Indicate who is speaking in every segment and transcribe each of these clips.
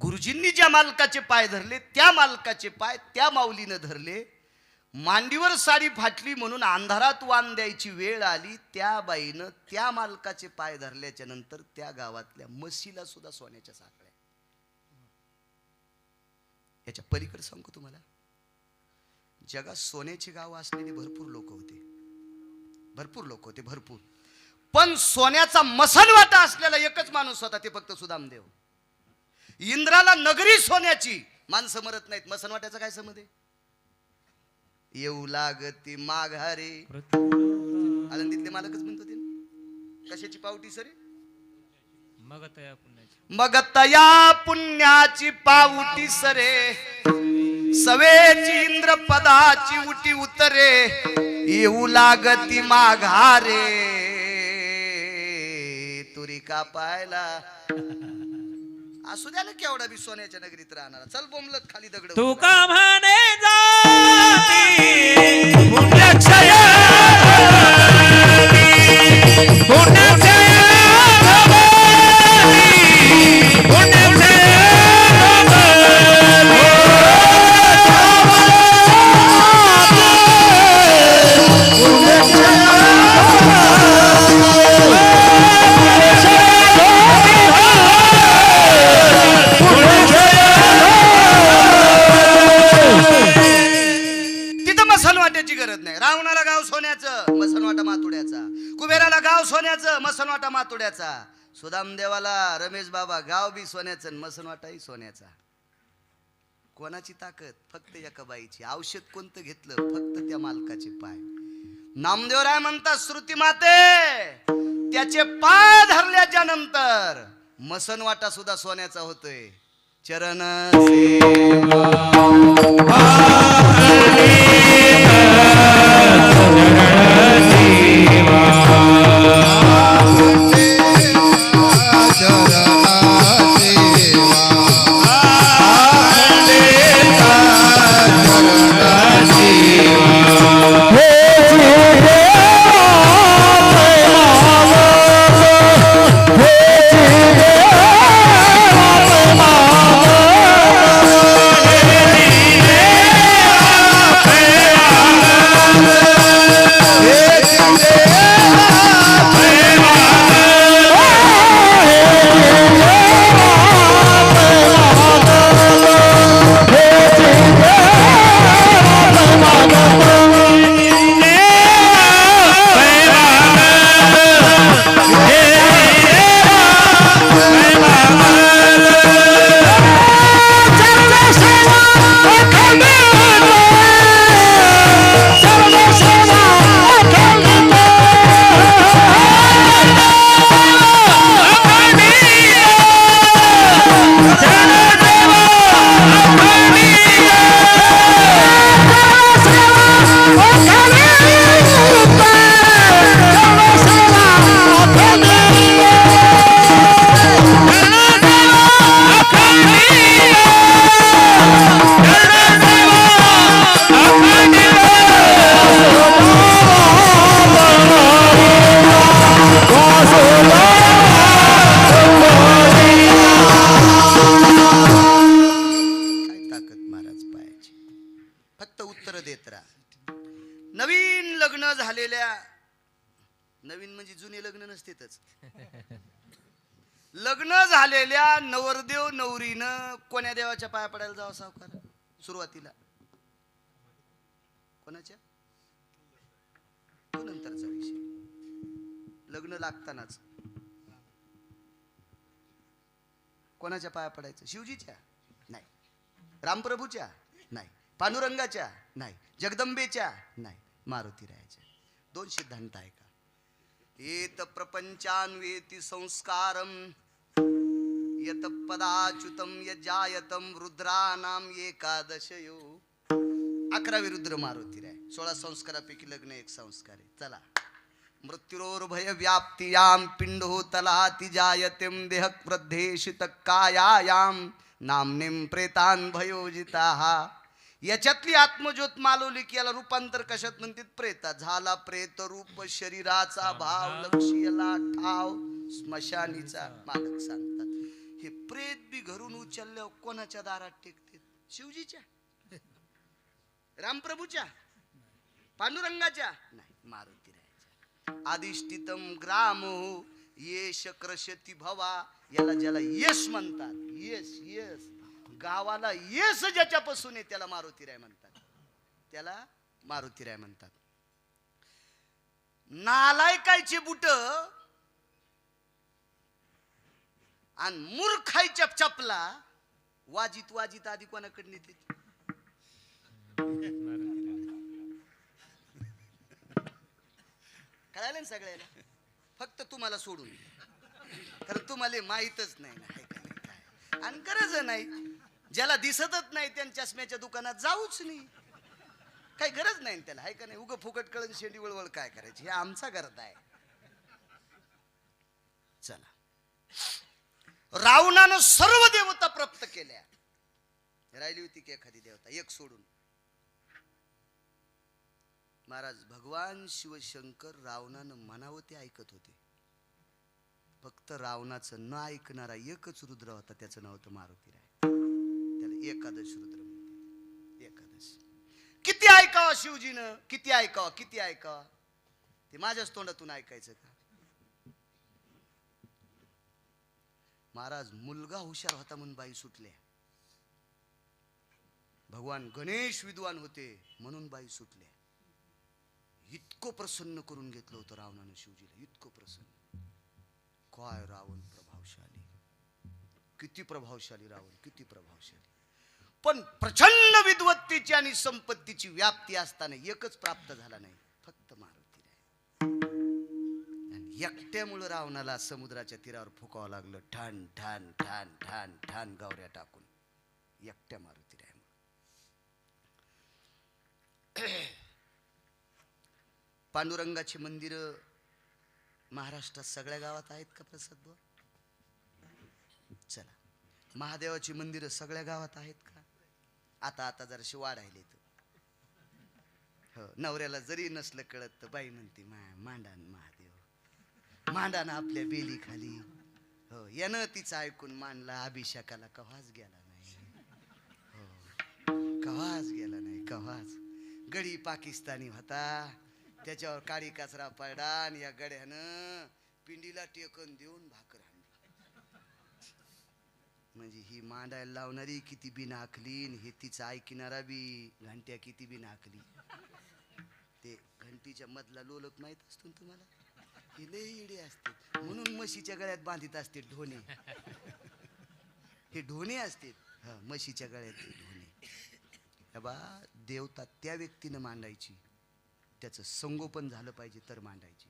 Speaker 1: गुरुजींनी ज्या मालकाचे पाय धरले त्या मालकाचे पाय त्या माऊलीनं धरले. मांडीवर साडी फाटली म्हणून अंधारात वाण द्यायची वेळ आली, त्या बाईनं त्या मालकाचे पाय धरल्याच्या नंतर त्या गावातल्या म्हशीला सुद्धा सोन्याच्या साखळ्या. याच्या पलीकडे सांगतो तुम्हाला, जगात सोन्याचे गाव असलेले भरपूर लोक होते, भरपूर. पण सोन्याचा मसनवाटा असलेला एकच माणूस होता, ते फक्त सुदामदेव. इंद्राला नगरी सोन्याची, माणसं मरत नाहीत. मसनवाट्याचा काय संबंध आहे? येऊ लागती माघारे, आनंदीतले मालकच म्हणतो ते. कशाची पावटी सरे? मगतया पुण्याची पावटी सरे, सवेची इंद्र पदाची उटी उतरे, येऊ लागती माघारे तुरी का पायला. असू द्या ना केवढा बी सोन्याच्या नगरीत राहणारा, चल बोंबलत खाली दगड.
Speaker 2: तू का म्हणे जाती पुण्यक्षय
Speaker 1: मसनवाटा मातुड्याचा. सुदामदेवाला रमेश बाबा गाव बी सोन्याचं, मसनवाटाही सोन्याचा. कोणाची ताकद? फक्त एका बाईची. औषध कोणतं घेतलं? फक्त त्या मालकाचे पाय. नामदेवराय म्हणतात, श्रुती माते त्याचे पाय धरल्याच्या नंतर मसनवाटा सुद्धा सोन्याचा होतोय. चरण लग्न झालेल्या नवरदेव नवरीनं कोण्या देवाच्या पाया पडायला जावं सावकार? सुरुवातीला कोणाच्या? तो नंतरचा विषय. लग्न लागतानाच कोणाच्या पाया पडायचं? शिवजीच्या नाही, रामप्रभूच्या नाही, पांडुरंगाच्या नाही, जगदंबेच्या नाही, मारुतीरायाच्या. दोन सिद्धांत आहे का? एत प्रपंचान्वेति संस्कारम यत पदाच्युतम यजायतम रुद्रानाम एकादशयो. 11 रुद्र मारुतीराय. 16 संस्कारापैकी लग्न एक संस्कार आहे. चला. मृत्युरोर्भय व्याप्तियाम पिंडो तलाति जायतेम देह प्रद्धेशित कायायाम नामनिम प्रेतान भयोजिताः. याच्यातली आत्मज्योत मालवली की याला रूपांतर कशात म्हणतात? प्रेता. झाला प्रेत रूप शरीराचा भाव लक्षीला ठाव स्मशानीचा. मालक सांगतात हे प्रेत बी घरून उचलल्यावर कोणाच्या दारात टेकते? शिवजीच्या, रामप्रभूच्या, पांडुरंगाच्या? नाही, मारुतीरायाच्या. अधिष्ठितम ग्रामो येश क्रशती भवा. याला ज्याला यश म्हणतात, यश यश गावाला यश ज्याच्यापासून आहे त्याला मारुतीराय म्हणतात, त्याला मारुतीराय म्हणतात. नालायकायचे बुट आणि मूर्खायच्या चपला वाजित वाजित आधी कोणाकडे नेते? कळालं ना सगळ्याला, फक्त तुम्हाला सोडून, कारण तुम्हाला माहीतच नाही ना आहे का नाही काय, आणि गरज नाही. ज्याला दिसतच नाही त्यांच्या चष्म्याच्या दुकानात जाऊच नाही, काही गरज नाही त्याला, आहे का नाही. उग फुकट कळण शेंडी वळवळ काय करायची, हे आमचा करत आहे. चला, रावणानं सर्व देवता प्राप्त केल्या, राहिली होती की एखादी देवता, एक सोडून. महाराज भगवान शिवशंकर रावणानं म्हणावं ते ऐकत होते. फक्त रावणाचं न ऐकणारा एकच रुद्र होता, त्याचं नाव होतं मारुतीराय. त्याला एकादश रुद्र म्हणते, एकादश. किती ऐकावं शिवजीनं, किती ऐकावं, किती ऐकावं, ते माझ्याच तोंडातून ऐकायचं का? महाराज मुलगा हुशार होता म्हणून बाई सुटल्या, भगवान गणेश विद्वान होते म्हणून बाई सुटल्या. इतकं प्रसन्न करून घेतलं होतं रावणानं शिवजीला, इतकं प्रसन्न. काय रावण प्रभावशाली, किती प्रभावशाली रावण, किती प्रभावशाली. पण प्रचंड विद्वत्तेची आणि संपत्तीची व्याप्ती असताना एकच प्राप्त झाला नाही, फक्त मारुतीराय. आणि एकट्यामुळे रावणाला समुद्राच्या तीरावर फुकावं लागलं, ठाण ठाण ठाण ठाण ठाण गावऱ्या टाकून, एकट्या मारुतीराय. पांडुरंगाची मंदिर महाराष्ट्रात सगळ्या गावात आहेत का प्रसाद भाऊ? चला, महादेवाची मंदिरं सगळ्या गावात आहेत का? आता आता जराशी वाढायले तर. हो, नवऱ्याला जरी नसलं कळत तर बाई म्हणते मांडान महादेव, मांडाना आपल्या बेली खाली. हो, यानं तिचं ऐकून मांडला, अभिषेकाला कव्हाच गेला नाही. हो, कव्हाच गेला नाही, कव्हाच. गडी पाकिस्तानी होता, त्याच्यावर काळी कचरा पडला आणि या गड्यानं पिंडीला टेकन देऊन भाकर हाणली. म्हणजे ही मांडायला लावणारी किती बी नाकली, हे तिचं ऐकणारा बी घंट्या किती बी नाकली. ते घंटीच्या मधला लोलक माहित असतो तुम्हाला, हे लय इडे असते म्हणून म्हशीच्या गळ्यात बांधित असते ढोणे. हे ढोणे असते, हा, म्हशीच्या गळ्यात ढोणे. बा देवता त्या व्यक्तीनं मांडायची, त्याचं संगोपन झालं पाहिजे तर मांडायची,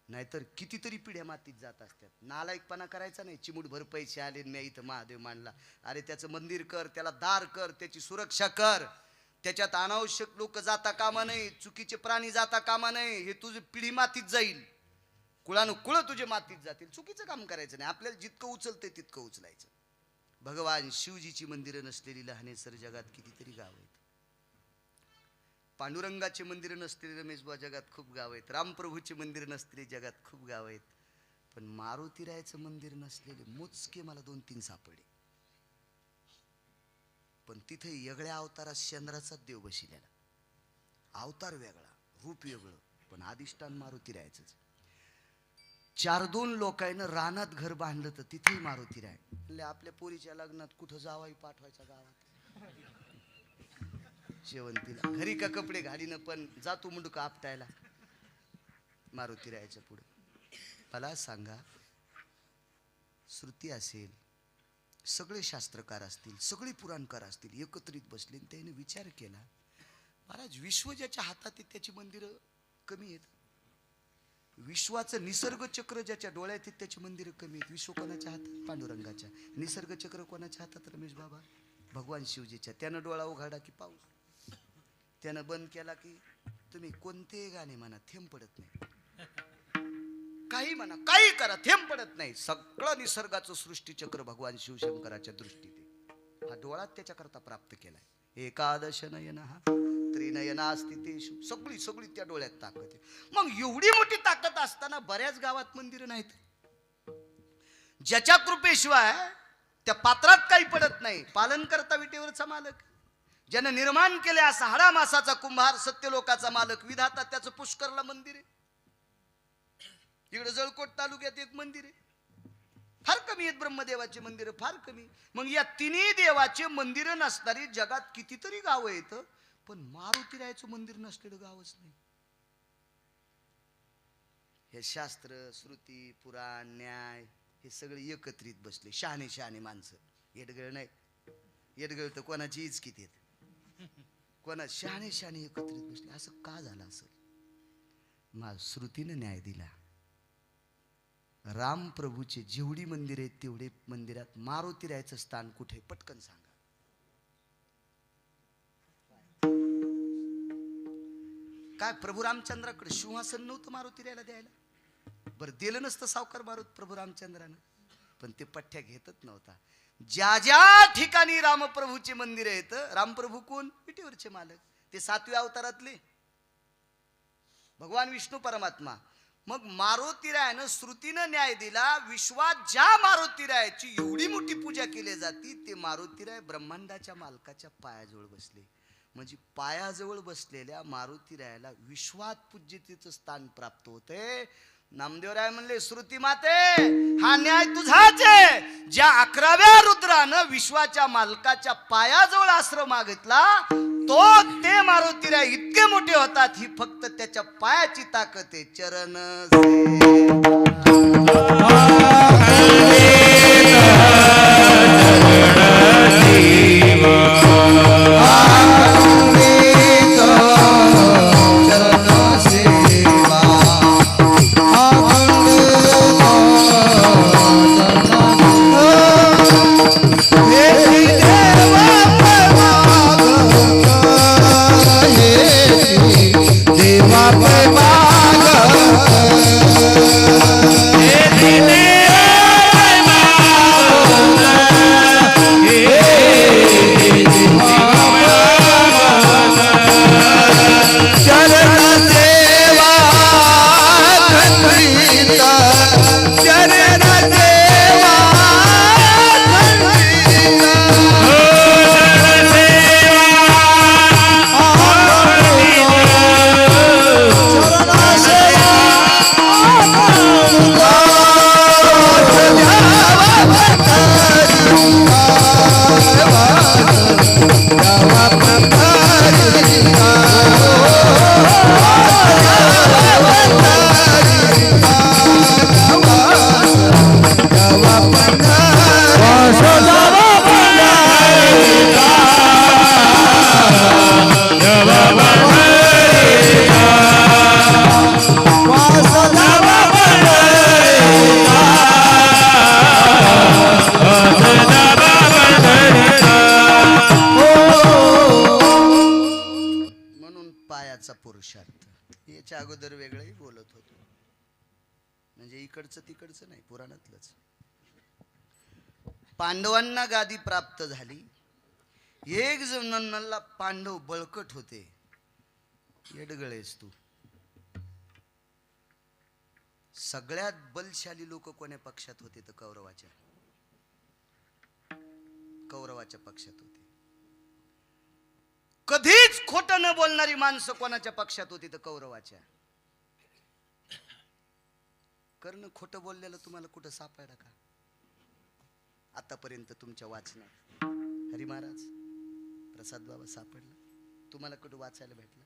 Speaker 1: नाहीतर कितीतरी पिढ्या मातीत जात असतात. नालायकपणा करायचा नाही. चिमूटभर पैसे आले मी इथं महादेव मांडला, अरे त्याचं मंदिर कर, त्याला दार कर, त्याची सुरक्षा कर, त्याच्यात अनावश्यक लोक जाता कामा नाही, चुकीचे प्राणी जाता कामा नाही. हे तुझी पिढी मातीत जाईल, कुळानं कुळ तुझे मातीत जातील. चुकीचं काम करायचं नाही, आपल्याला जितकं उचलतंय तितकं उचलायचं. भगवान शिवजीची मंदिरं नसलेली लहानेसर जगात कितीतरी गाव आहेत. पांडुरंगाची मंदिरं नसलेली रमेशबुवा जगात खूप गाव आहेत. रामप्रभूची मंदिरं नसलेली जगात खूप गाव आहेत. पण मारुतीरायाचं मंदिर नसलेले मोजके मला 2-3 सापडले. पण तिथे वेगळ्या अवतारात चंद्राचाच देव बसलेला, अवतार वेगळा, रूप वेगळं, पण अधिष्ठान मारुतीरायाचंच. 4-2 लोकांना रानात घर बांधलं तर तिथेही मारुतीराय. म्हणजे आपल्या पोरीच्या लग्नात कुठं जावाई पाठवायचा गावात शेवंतीला, घरी का कपडे घालीनं पण जातो मुंडका आपटायला मारुतीरायाच्या पुढे. मला सांगा, श्रुती असेल, सगळे शास्त्रकार असतील, सगळे पुराणकार असतील, एकत्रित बसले, त्याने विचार केला, महाराज विश्व ज्याच्या हातात आहे त्याची मंदिरं कमी आहेत, विश्वाचं निसर्ग चक्र ज्याच्या डोळ्यात आहे त्याची मंदिरं कमी आहेत. विश्व कोणाच्या हातात? पांडुरंगाच्या. निसर्ग चक्र कोणाच्या हातात? रमेश बाबा भगवान शिवजीच्या. त्यानं डोळा उघाडा की पाऊस, त्यानं बंद केला की तुम्ही कोणते गाणे म्हणा थेंब पडत नाही, काही म्हणा काही करा थेंब पडत नाही. सगळं निसर्गाचं सृष्टीचक्र भगवान शिवशंकराच्या दृष्टीने हा डोळा त्याच्याकरता प्राप्त केलाय. एकादश नयन हा त्रिनयना स्थितेषु, सगळी सगळी त्या डोळ्यात ताकद आहे. मग एवढी मोठी ताकद असताना बऱ्याच गावात मंदिरं नाहीत. ज्याच्या कृपेशिवाय त्या पात्रात काही पडत नाही. पालन करता विटेवरचा मालक, ज्यानं निर्माण केले असा हाडा मासाचा कुंभार, सत्यलोकाचा मालक विधाता, त्याचं पुष्करला मंदिर आहे. इकडे जळकोट तालुक्यात एक मंदिर आहे, फार कमी आहेत ब्रह्मदेवाचे मंदिर, फार कमी. मग या तिन्ही देवाचे मंदिर नसणारी जगात कितीतरी गावं आहेत, पण मारुतीरायाचं मंदिर नसलेलं गावच नाही. हे शास्त्र, श्रुती, पुराण, न्याय हे सगळे एकत्रित बसले. शहाणे शहाणे माणसं, येडगळ नाही. येडगळ तर कोणाची इचकीत येत, कोणा शहाणे शहाणे एकत्रित बसले. असं का झालं असेल? श्रुतीनं न्याय दिला. राम प्रभूचे जेवढी मंदिर आहेत तेवढे मंदिरात मारुतीरायाचं स्थान कुठे? पटकन सांगा. काय प्रभू रामचंद्राकडे सिंहासन नव्हतं मारुतीरायाला द्यायला? बरं दिलं नसतं सावकार मारुत प्रभू रामचंद्रानं, पण ते पठ्ठ्या घेतच नव्हता. ज्या ज्या ठिकाणी रामप्रभूचे मंदिर आहेत, रामप्रभू कोण? विटेवरचे मालक, ते 7व्या अवतारातले भगवान विष्णू परमात्मा. मग मारुतीरायानं श्रुतीनं न्याय दिला. विश्वात ज्या मारुतीरायाची एवढी मोठी पूजा केली जाते, ते मारुतीराय ब्रह्मांडाच्या मालकाच्या पायाजवळ बसले. म्हणजे पायाजवळ बसलेल्या मारुतीरायाला विश्वात पूज्यतेचं स्थान प्राप्त होते. नामदेवराय म्हणले, श्रुती माते हा न्याय तुझाच आहे. ज्या 11व्या रुद्रानं विश्वाच्या मालकाच्या पायाजवळ आश्रम मागितला, तो ते मारुतीराय इतके मोठे होतात, ही फक्त त्याच्या पायाची ताकद आहे. चरण याच्या अगोदर वेगळंही बोलत होतो, म्हणजे इकडचं तिकडचं नाही, पुराणातलंच. पांडवांना गादी प्राप्त झाली. एक जणांना पांडव बळकट होते. येडगळेस तू. सगळ्यात बलशाली लोक कोण्या पक्षात होते? तर कौरवाच्या पक्षात होते. कधीच खोटं न बोलणारी माणसं कोणाच्या पक्षात होती? तर कौरवाच्या. कर्ण खोटं बोललेलं तुम्हाला कुठं सापडलं का आतापर्यंत तुमच्या वाचनात? हरी महाराज, प्रसाद बाबा सापडला तुम्हाला? कुठं वाचायला भेटलं?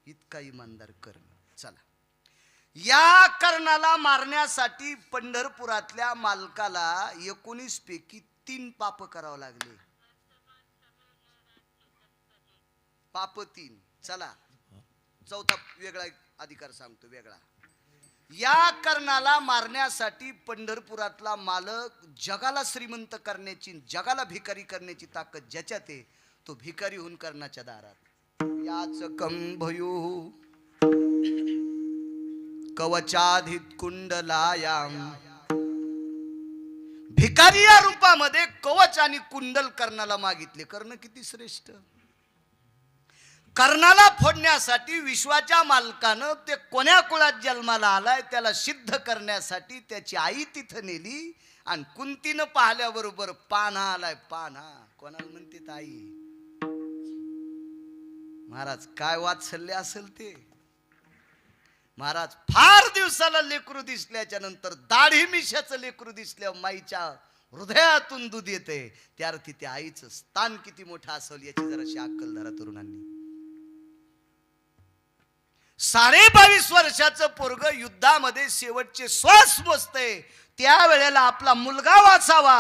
Speaker 1: इतका इमानदार कर्ण. चला, या कर्णाला मारण्यासाठी पंढरपुरातल्या मालकाला 19 पैकी 3 पाप करावं लागले. पाप 3. चला, चौथा वेगळा अधिकार सांगतो, वेगळा. या कर्णाला मारण्यासाठी पंढरपुरातला मालक जगाला श्रीमंत करण्याची, जगाला भिकारी करण्याची ताकद ज्याच्यात आहे, तो भिकारी होऊन कर्णाच्या दारात. याच कंभयू कवचाधित कुंडलायाम. भिकारी या रूपामध्ये कवच आणि कुंडल कर्णाला मागितले. कर्ण किती श्रेष्ठ. कर्णाला फोडण्यासाठी विश्वाच्या मालकानं ते कोण्या कुळात जन्माला आलाय त्याला सिद्ध करण्यासाठी त्याची आई तिथं नेली आणि कुंतीनं पाहिल्याबरोबर पान्हा आलाय, पान्हा. कोणाला म्हणते ताई? महाराज काय वात्सल्य असेल ते. महाराज फार दिवसाला लेकरू दिसल्याच्या नंतर दाढी मिशाचं लेकरू दिसल्या माईच्या हृदयातून दूध येते. त्या अर्थी त्या आईचं स्थान किती मोठं असेल याची जराशी अक्कल धरा तरुणांनी. 22.5 वर्षाचं पोरग युद्धामध्ये शेवटचे श्वास मोजते, त्या वेळेला आपला मुलगा वाचावा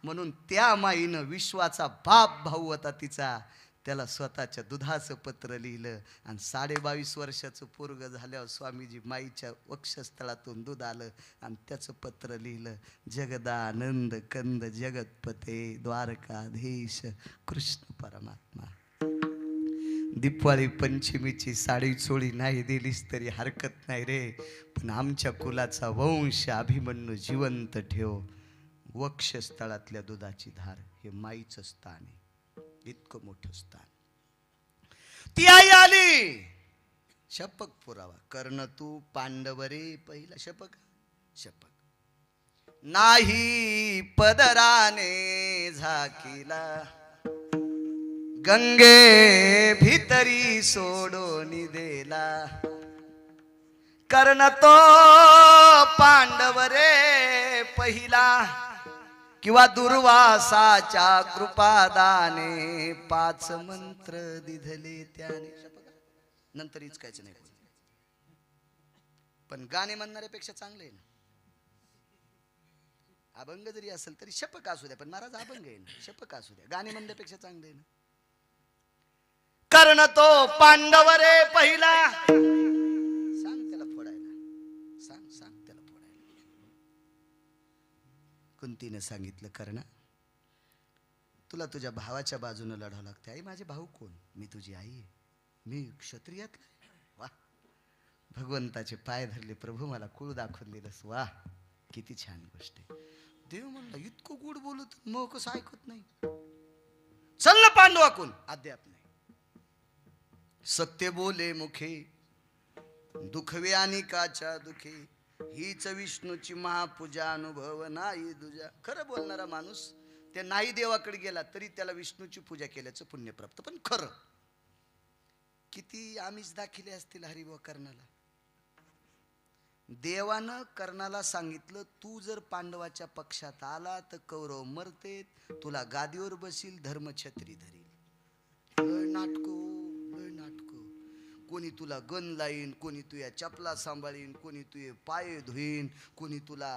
Speaker 1: म्हणून त्या माईनं विश्वाचा बाप भाऊ होता तिचा, त्याला स्वतःच्या दुधाचं पत्र लिहिलं. आणि 22.5 वर्षाचं पोरग झाल्यावर स्वामीजी माईच्या वक्षस्थळातून दूध आलं आणि त्याचं पत्र लिहिलं. जगदानंद कंद जगतपते द्वारकाधीश कृष्ण परमात्मा. दिवाळी पंचमीची साडी चोळी नाही दिलीस तरी हरकत नाही रे, पण आमच्या कुलाचा वंश अभिमन्यू जिवंत ठेव. वक्षस्थळातल्या दुधाची धार हे माईचं स्थान आहे, इतकं मोठं स्थान. ती आई आली, शपक पुरावा कर्ण तू पांडवरे पहिला. शपक शपक नाही पदराने झाकीला, गंगे भितरी सोडून देला. कर्ण तो पांडवरे पहिला, किंवा दुर्वासाच्या कृपादाने 5 मंत्र दिधले त्याने. नंतर इचकायचं नाही, पण गाणे म्हणणाऱ्यापेक्षा चांगले आहे ना. अभंग जरी असेल तरी शपक असू द्या, पण महाराज अभंग आहे ना, शपक असू द्या, गाणे म्हणण्यापेक्षा चांगले आहे ना. कर्ण तो पांडवरे पहिला, सांग त्याला फोडायला, सांग त्याला फोडायला. कुंतीने सांगितलं, कर्ण तुला तुझ्या भावाच्या बाजूने लढावं लागते. आई माझे भाऊ कोण? मी तुझी आई आहे, मी क्षत्रियातला. वा, भगवंताचे पाय धरले, प्रभू मला कुळ दाखवून दिलंस. वा, किती छान गोष्ट आहे. देव म्हणला इतकं गोड बोलत मग कसं ऐकत नाही. चल ना पांडवाकून. अद्याप नाही. सत्य बोले मुखे दुखवे आणि काच्या दुखे, हीच विष्णूची महापूजा अनुभव नाही दुजा. खरं बोलणारा माणूस त्या नाही देवाकडे गेला तरी त्याला विष्णूची पूजा केल्याचं पुण्य प्राप्त. पण खरं किती आमिष दाखिले असतील हरिभाऊ कर्णाला. देवानं कर्णाला सांगितलं, तू जर पांडवाच्या पक्षात आला तर कौरव मरते, तुला गादीवर बसील, धर्मछत्री धरील. लय नाटको, लय नाटको. कोणी तुला गन लाईन, कोणी तुझ्या चपला सांभाळीन, कोणी तुझे पाय धुईन, कोणी तुला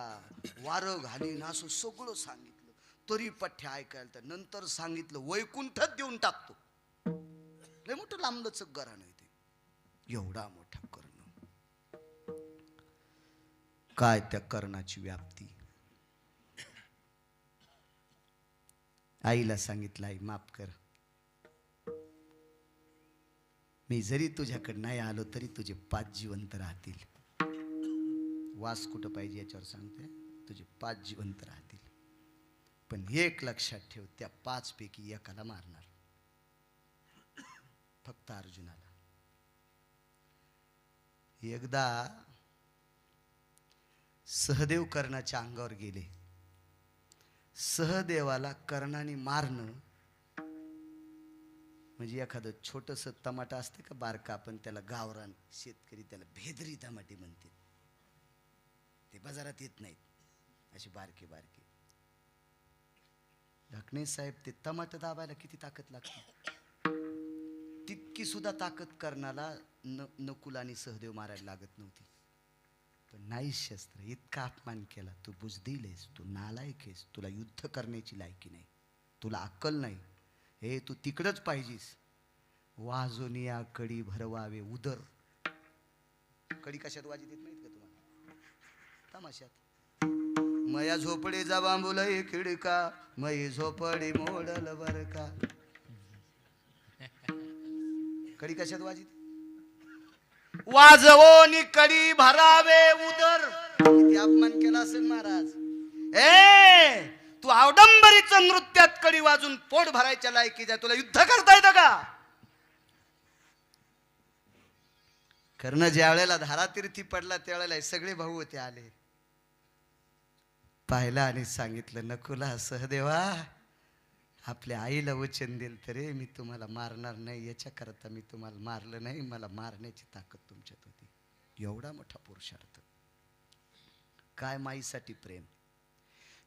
Speaker 1: वारं घालीन, असं सगळं सांगितलं. तरी पठ्या ऐकायला तर नंतर सांगितलं वैकुंठात देऊन टाकतो. लय मोठं लांबलचक घराणं आहे ते. एवढा मोठा कर्ण. काय त्या कर्णाची व्याप्ती. आईला सांगितलं, आई माफ कर, मी जरी तुझ्याकडे नाही आलो तरी तुझे 5 जिवंत राहतील. वास कुठं पाहिजे याच्यावर सांगते, तुझे 5 जिवंत राहतील. पण एक लक्षात ठेव, त्या 5 पैकी एकाला मारणार, फक्त अर्जुनाला. एकदा सहदेव कर्णाच्या अंगावर गेले. सहदेवाला कर्णाने मारणं म्हणजे एखादं छोटंसं टमाटा असतं का बारका, आपण त्याला गावरान शेतकरी त्याला भेदरी टमाटे म्हणते, ते बाजारात येत नाहीत, असे बारके बारके. ढकणे साहेब ते टमाटर दाबायला किती ताकद लागते, तितकी सुद्धा ताकद कर्णाला नकुल आणि सहदेव मारायला लागत नव्हती. पण नाही शस्त्र, इतका अपमान केला. तू बुजदिल आहेस, तू नालायक आहेस, तुला युद्ध करण्याची लायकी नाही, तुला अक्कल नाही, हे तू तिकडच पाहिजेस. वाजोनिया कडी भरवावे उदर. कडी कशात वाजित येत नाहीत का तुम्हाला? तमाशात. मया झोपडी जा बांबुलय खिडका, मई झोपडी मोडल बर का. कडी कशात वाजित? वाजवोनी कडी भरावे उदर. किती अपमान केला असेल महाराज. तू अवडंबरीचं नृत्यात कडी वाजून पोट भरायच्या लायकीचा, तुला युद्ध करता येतं का? कर्ण ज्या वेळेला धारातीर्थी पडला त्यावेळेला सगळे भाऊ होते आले. पाहिलं आणि सांगितलं, नकुला सहदेवा, आपल्या आईला वचन दिलं तरी मी तुम्हाला मारणार नाही, याच्याकरता मी तुम्हाला मारलं नाही, मला मारण्याची ताकद तुमच्यात होती. एवढा मोठा पुरुषार्थ. काय माईसाठी प्रेम,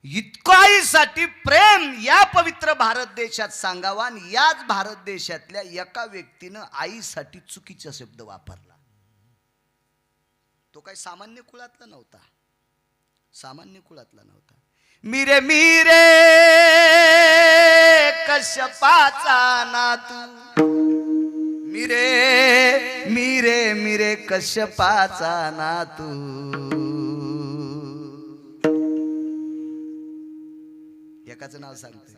Speaker 1: इतकं आईसाठी प्रेम या पवित्र भारत देशात सांगावा. आणि याच भारत देशातल्या एका व्यक्तीनं आईसाठी चुकीचा शब्द वापरला. तो काही सामान्य कुळातला नव्हता, सामान्य कुळातला नव्हता. मिरे मिरे कश्यपाचा नातू, मिरे मिरे मिरे कश्यपाचा नातू. एकाचं नाव सांगतोय,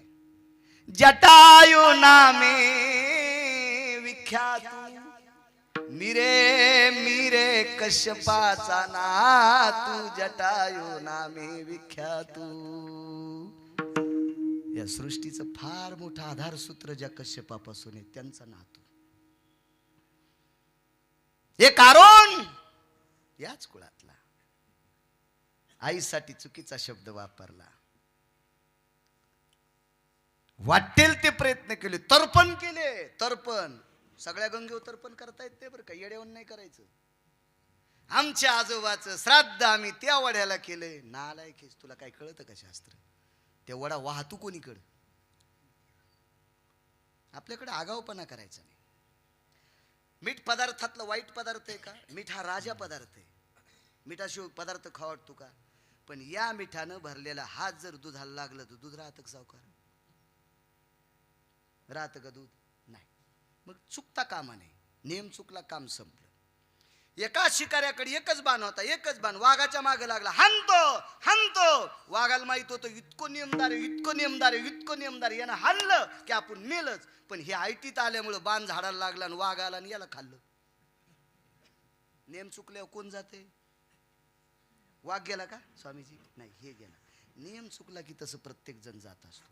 Speaker 1: जटायु नामे विख्यात, मिरे मिरे कश्यपाचा नातू, जटायु नामे विख्यात. या सृष्टीचं फार मोठं आधारसूत्र ज्या कश्यपापासून आहे त्यांचा नातू. एक आरोन याच कुळातला आईसाठी चुकीचा शब्द वापरला. वाटेल ते प्रयत्न केले, तर्पण केले. तर्पण सगळ्या गंगेवर तर्पण करता येत ते बरं का, येड्यावून नाही करायचं. आमच्या आजोबाचं श्राद्ध आम्ही त्या वड्याला केलंय. नालायक, तुला काय कळतं का शास्त्र? त्या वडा वाहतू कोणीकडं? आपल्याकडे आगाऊपणा करायचा नाही. मीठ पदार्थातला वाईट पदार्थ आहे का? मीठ हा राजा पदार्थ आहे. मिठाशिवाय पदार्थ खावा वाटतो का? पण या मिठानं भरलेला हात जर दुधाला लागलं तर दूध राहतं का सावकार? राहतं का दूध? नाही. मग चुकता कामा नाही. नेम चुकला, काम संपलं. एका शिकाऱ्याकडे एकच बाण होता, एकच बाण. वाघाच्या मागे लागला, हाणतो हाणतो. वाघाला माहित होतं इतकं नियमदार आहे, इतकं नियमदार आहे, इतकं नियमदार आहे, यानं हाणलं की आपण मेलच. पण हे आयटीत आल्यामुळं बाण झाडाला लागला आणि वाघ आला आणि याला खाल्लं. नेम चुकल्यावर कोण जाते? वाघ गेला का स्वामीजी? नाही, हे गेला. नियम चुकला की तसं प्रत्येक जण जात असतो.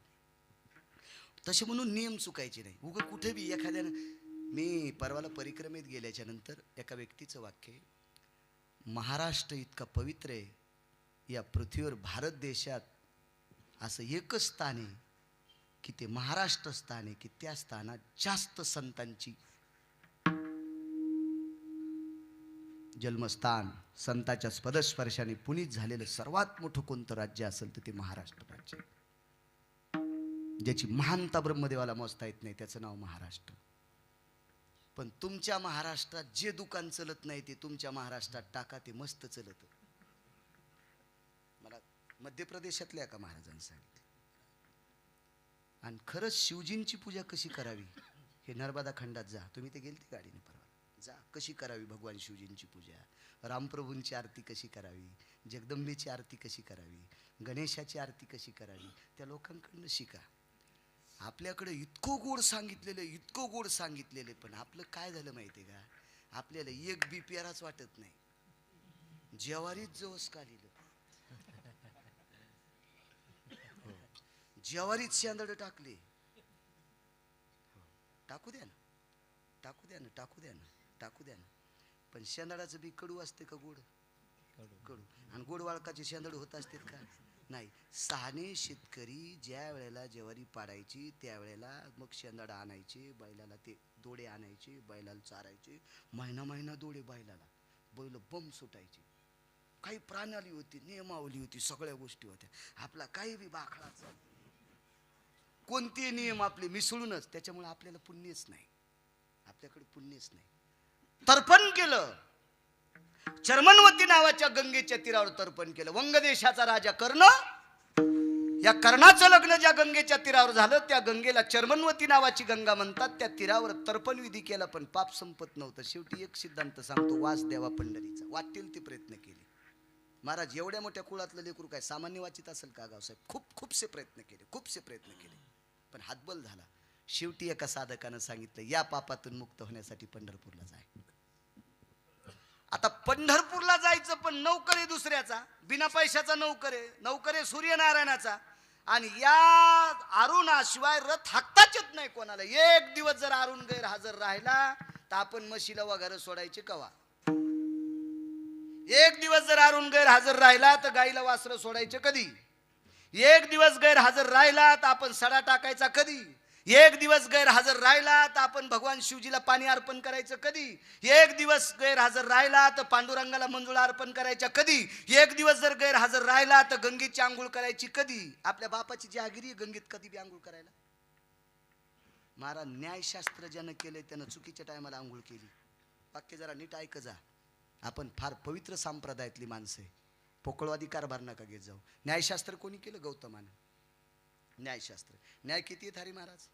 Speaker 1: तसे म्हणून नियम चुकायचे नाही. उगा कुठे बी एखाद्यानं, मी परवाला परिक्रमेत गेल्याच्या नंतर एका व्यक्तीचं वाक्य आहे, महाराष्ट्र इतका पवित्र आहे, या पृथ्वीवर भारत देशात असं एकच स्थान आहे की ते महाराष्ट्र स्थान आहे, की त्या स्थानात जास्त संतांची जन्मस्थान, संताच्या पदस्पर्शाने पुनीत झालेलं सर्वात मोठं कोणतं राज्य असेल तर ते महाराष्ट्र राज्य. ज्याची महानता ब्रह्मदेवाला मोजता येत नाही त्याचं नाव महाराष्ट्र. पण तुमच्या महाराष्ट्रात जे दुकान चलत नाही ते तुमच्या महाराष्ट्रात टाका, ते मस्त चलत. मला मध्य प्रदेशातल्या एका महाराजांनी सांगितलं. आणि खरंच शिवजींची पूजा कशी करावी हे नर्मदा खंडात जा, तुम्ही ते गेलते गाडीने परवा, जा. कशी करावी भगवान शिवजींची पूजा, रामप्रभूंची आरती कशी करावी, जगदंबेची आरती कशी करावी, गणेशाची आरती कशी करावी, त्या लोकांकडनं शिका. आपल्याकडे इतकं गोड सांगितलेलं, इतकं गोड सांगितलेलं, पण आपलं काय झालं माहितीये का? आपल्याला एक बी प्याराच वाटत नाही. जेवारीच जवस का लिहिलं, जेवारीच शेंदड टाकले. टाकू द्या ना, टाकू द्या ना, टाकू द्या ना, टाकू द्या ना. पण शेंदडाचं बी कडू असते का गोड? कडू. आणि गोड वाळकाचे शेंदड होत असतात का? नाही. साने शेतकरी ज्या वेळेला ज्वारी पाडायची त्यावेळेला मग शेंदाडा आणायचे, बैलाला ते दोडे आणायचे, बैलाला चारायचे. महिना महिना दोडे बैलाला, बैल बम सुटायचे. काही प्रणाली होती, नियमावली होती, सगळ्या गोष्टी होत्या. आपला काही बी बाखळाचा कोणते नियम आपले मिसळूनच, त्याच्यामुळे आपल्याला पुण्यच नाही, आपल्याकडे पुण्यच नाही. तर्पण केलं, चर्मणवती नावाच्या गंगेच्या तीरावर तर्पण केलं. वंग देशाचा राजा कर्ण, या कर्णाचं लग्न ज्या गंगेच्या तीरावर झालं त्या गंगेला चर्मणवती नावाची गंगा म्हणतात. त्या तीरावर तर्पण विधी केला पण पाप संपत नव्हतं. शेवटी एक सिद्धांत सांगतो, वास द्यावा पंढरीचा. वाटेल ते प्रयत्न केले. महाराज एवढ्या मोठ्या कुळातलं लेकरू काय सामान्य वाचित असेल का गावसाहेब? खूपसे प्रयत्न केले, खूपसे प्रयत्न केले, पण हातबल झाला. शेवटी एका साधकानं सांगितलं, या पापातून मुक्त होण्यासाठी पंढरपूरला जाय. आता पंढरपूरला जायचं पण नौकर आहे दुसऱ्याचा, बिना पैशाचा नौकर आहे, नौकर आहे सूर्यनारायणाचा. आणि या अरुणाशिवाय रथ हाकताच येत नाही कोणाला. एक दिवस जर अरुण गैरहजर राहिला तर आपण म्हशीला वगैरे सोडायचे कवा? एक दिवस जर अरुण गैरहजर राहिला तर गाईला वासरं सोडायचे कधी? एक दिवस गैरहजर राहिला तर आपण सडा टाकायचा कधी? एक दिवस गैरहजर राहिला तर आपण भगवान शिवजीला पाणी अर्पण करायचं कधी? एक दिवस गैरहजर राहिला तर पांडुरंगाला मंजुळा अर्पण करायच्या कधी? एक दिवस जर गैरहजर राहिला तर गंगेची आंघोळ करायची कधी? आपल्या बापाची जहागिरी गंगेत कधी बी आंघोळ करायला? महाराज न्यायशास्त्र ज्यानं केलंय त्यानं चुकीच्या टायमाला आंघोळ केली. वाक्य जरा नीट ऐक जा. आपण फार पवित्र संप्रदायातली माणसं आहे. पोकळवादी कारभार नका घेत जाऊ. न्यायशास्त्र कोणी केलं? गौतमानं. न्यायशास्त्र. न्याय किती आहेत हरी महाराज?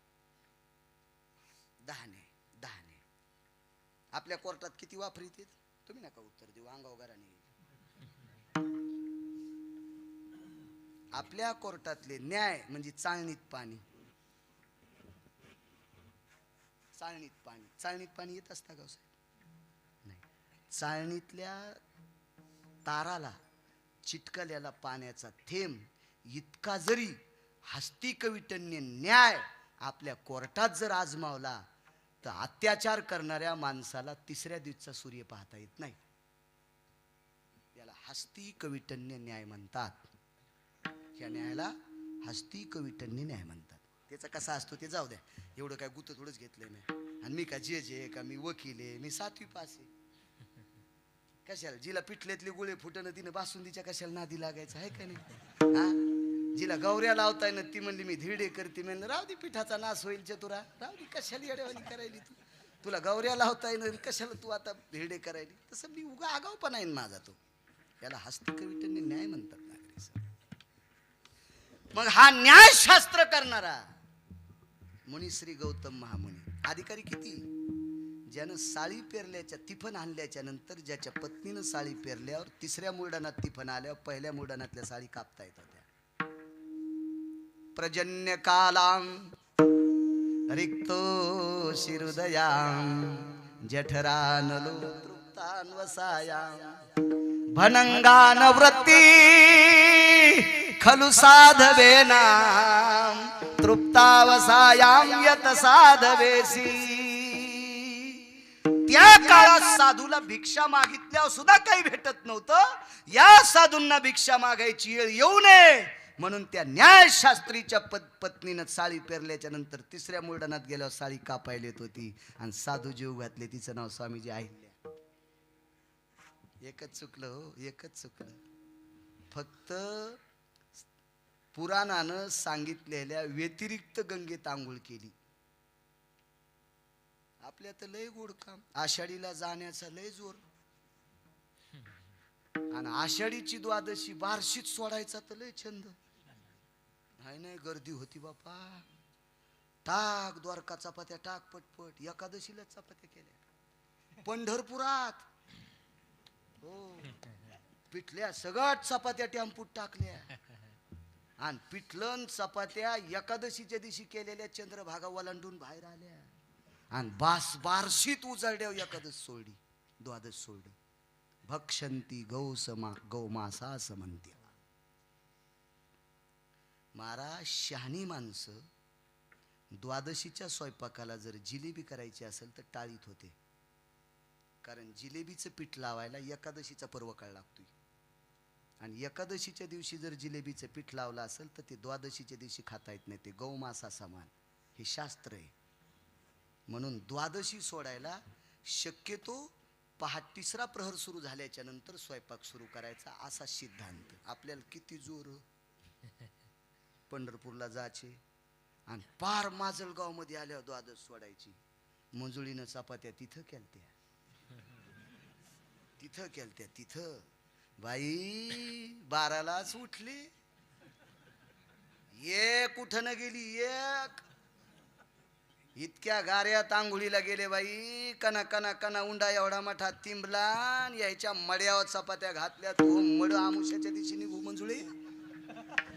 Speaker 1: 10 न्याय. 10 न्याय. आपल्या कोर्टात किती वापरीत? तुम्ही नका उत्तर देऊ, अंगावर घराने. आपल्या कोर्टातले न्याय म्हणजे चाळणीत पाणी. चाळणीत पाणी. चाळणीत पाणी येत असता का साहेब? नाही. चाळणीतल्या ताराला चिटकलेला पाण्याचा थेंब इतका जरी हस्तिकविटन्य न्याय आपल्या कोर्टात जर आजमावला तर अत्याचार करणाऱ्या माणसाला तिसऱ्या दिवसाचा सूर्य पाहता येत नाही. याला हस्तिकविटन्य न्याय म्हणतात. या न्यायाला हस्तिकविटन्य न्याय म्हणतात. त्याचा कसा असतो ते जाऊ द्या, एवढं काय गुत थोडंच घेतलंय नाही. आणि मी का जज आहे का? मी वकील आहे? मी 7वी पास आहे. कशाला जिला पिठल्यातले गोळे फुटणं तिनं बासुंदीच्या कशाला नादी लागायचं आहे का नाही? हा, जिला गौऱ्या लावताय ना ती म्हणली मी धिरडे करते. म्हणलं राहू दे, पिठाचा नाश होईल चतुरा, राहू दे, कशाला येडेवानी करायली तू? तुला गौऱ्या लावताय ना, कशाला तू आता धिरडे करायली? तसं मी उगा आगाऊपणा आहे माझा तो. याला हस्तिकविटन्य न्याय म्हणतात नागरिक सर. मग हा न्यायशास्त्र करणारा मुनी श्री गौतम महामुनी. अधिकारी किती? ज्यानं साळी पेरल्याच्या तिफन आणल्याच्या नंतर ज्याच्या पत्नीनं साळी पेरल्यावर तिसऱ्या मुरडानात तिफन आल्यावर पहिल्या मुरडानातल्या साळी कापता येत होत्या. प्रजन्य कालां रिक्तो शिरुदयां जठरानलो तृप्तान वसायां भनंगान वृत्ती खलु साधवेना तृप्तावसायां यत साधवेसी. त्या काळात साधूला भिक्षा मागितल्यावर सुद्धा काही भेटत नव्हतं. या साधूंना भिक्षा मागायची वेळ येऊ नये म्हणून त्या न्यायशास्त्रीच्या पत्नीनं साळी पेरल्याच्या नंतर तिसऱ्या मुरडणात गेल्यावर साळी कापायला येत होती. आणि साधू जीव घातले. तिचं नाव स्वामीजी अहिल्या. एकच चुकलं हो, एकच चुकलं. फक्त पुराणानं सांगितलेल्या व्यतिरिक्त गंगेत आंघोळ केली. आपल्या तर लय गोड काम. आषाढीला जाण्याचा लय जोर. आणि आषाढीची द्वादशी बार्शीत सोडायचा तर लय छंद. नाही गर्दी होती बापा. टाक द्वारका चपात्या टाक पटपट. एकादशीला चपात्या केल्या पंढरपुरात. हो, पिठल्या सगळ्यात चपात्या टेम्पूत टाकल्या. आणि पिठलन चपात्या एकादशीच्या दिवशी केलेल्या चंद्रभागा ओलांडून बाहेर आल्या. आणि बार्शीत उजळड्या एकादश सोडली, द्वादश सोडली. भक्षंती गौमासा समंत्य. महाराज शहाणी माणसं द्वादशीच्या स्वयंपाकाला जर जिलेबी करायची असेल तर टाळीत होते. कारण जिलेबीचं पीठ लावायला एकादशीचा पर्व काळ लागतोय. आणि एकादशीच्या दिवशी जर जिलेबीचं पीठ लावलं असेल तर ते द्वादशीच्या दिवशी खाता येत नाही. ते गौमासा समान. हे शास्त्र आहे. म्हणून द्वादशी सोडायला शक्यतो तिसरा प्रहर सुरू झाल्याच्या नंतर स्वयंपाक सुरू करायचा असा सिद्धांत. आपल्याला किती जोर पंढरपूरला जायचे आणि पार माजलगाव मध्ये आल्यावर द्वादश सोडायची. मंजुळीनं चपात्या तिथं केलत्या. तिथं बाई 12लाच उठली. एक कुठं न गेली. एक इतक्या गाऱ्यात आंघोळीला गेले बाई. कना कना कना उंडा एवढा मोठा तिंबला. यायच्या मड्यावर चपात्या घातल्या. तो मड आमुष्याच्या दिवशी निघू मंजुळी.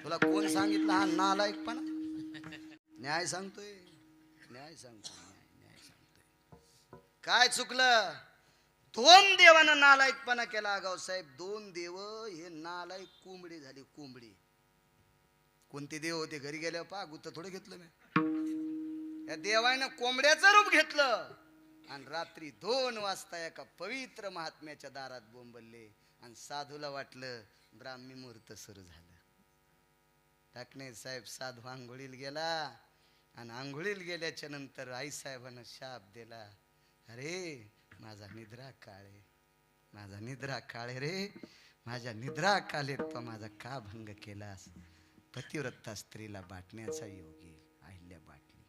Speaker 1: तुला कोण सांगितलं हा नालायकपणा? न्याय सांगतोय. काय चुकलं? 2 देवानं नालायकपणा केला आगाव साहेब. 2 देव हे नालायक कोंबडी झाली. कोंबडी. कोणते देव होते? घरी गेल्यावर पा गुत्त थोडं घेतलं मी. या देवानं कोंबड्याचं रूप घेतलं आणि रात्री 2 वाजता एका पवित्र महात्म्याच्या दारात बोंबलले. आणि साधूला वाटलं ब्राह्मी मुहूर्त सुरू झालं. टाकणे साहेब साधू आंघोळीला गेला आणि आंघोळीला गेल्याच्या नंतर आई साहेबांना शाप दिला, अरे माझा निद्रा काळे, माझा निद्रा काळे रे, माझ्या निद्रा कालेत तो माझा का भंग केलास. पतिव्रता स्त्रीला बाटण्याचा योग येईल. अहिल्या बाटली.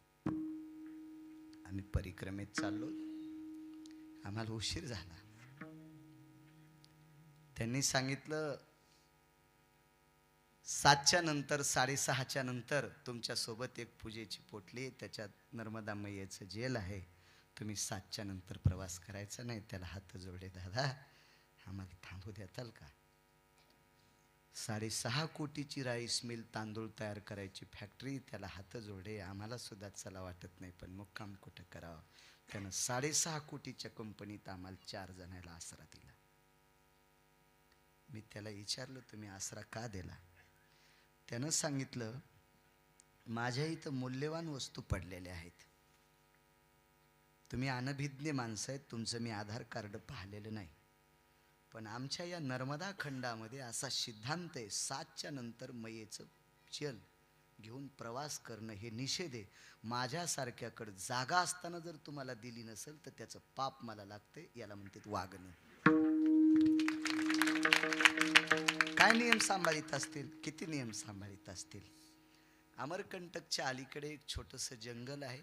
Speaker 1: आम्ही परिक्रमेत चाललो, आम्हाला उशीर झाला. त्यांनी सांगितलं 7च्या नंतर 6:30च्या नंतर तुमच्या सोबत एक पूजेची पोटली, त्याच्यात नर्मदा मैयेचं जेल आहे, तुम्ही 7च्या नंतर प्रवास करायचा नाही. त्याला हात जोडले, दादा आम्हाला थांबू देताल का? 6.5 कोटीची राईस मिल, तांदूळ तयार करायची फॅक्टरी, त्याला हात जोडे. आम्हाला सुद्धा चला वाटत नाही, पण मुक्काम कुठं करावं. त्यानं 6.5 कोटीच्या कंपनीत आम्हाला 4 जणांना आसरा दिला. मी त्याला विचारलं, तुम्ही आसरा का दिला? त्यानं सांगितलं, माझ्या इथं मूल्यवान वस्तू पडलेल्या आहेत, तुम्ही अनभिज्ञ माणसं आहेत, तुमचं मी आधार कार्ड पाहिलेलं नाही, पण आमच्या या नर्मदा खंडामध्ये असा सिद्धांत आहे, 7च्या नंतर मैयेचं चल घेऊन प्रवास करणं हे निषेध आहे. माझ्यासारख्याकडे जागा असताना जर तुम्हाला दिली नसेल तर त्याचं पाप मला लागते. याला म्हणतात वागणं. काय नियम सांभाळीत असतील, किती नियम सांभाळीत असतील. अमरकंटकच्या अलीकडे एक छोटंसं जंगल आहे.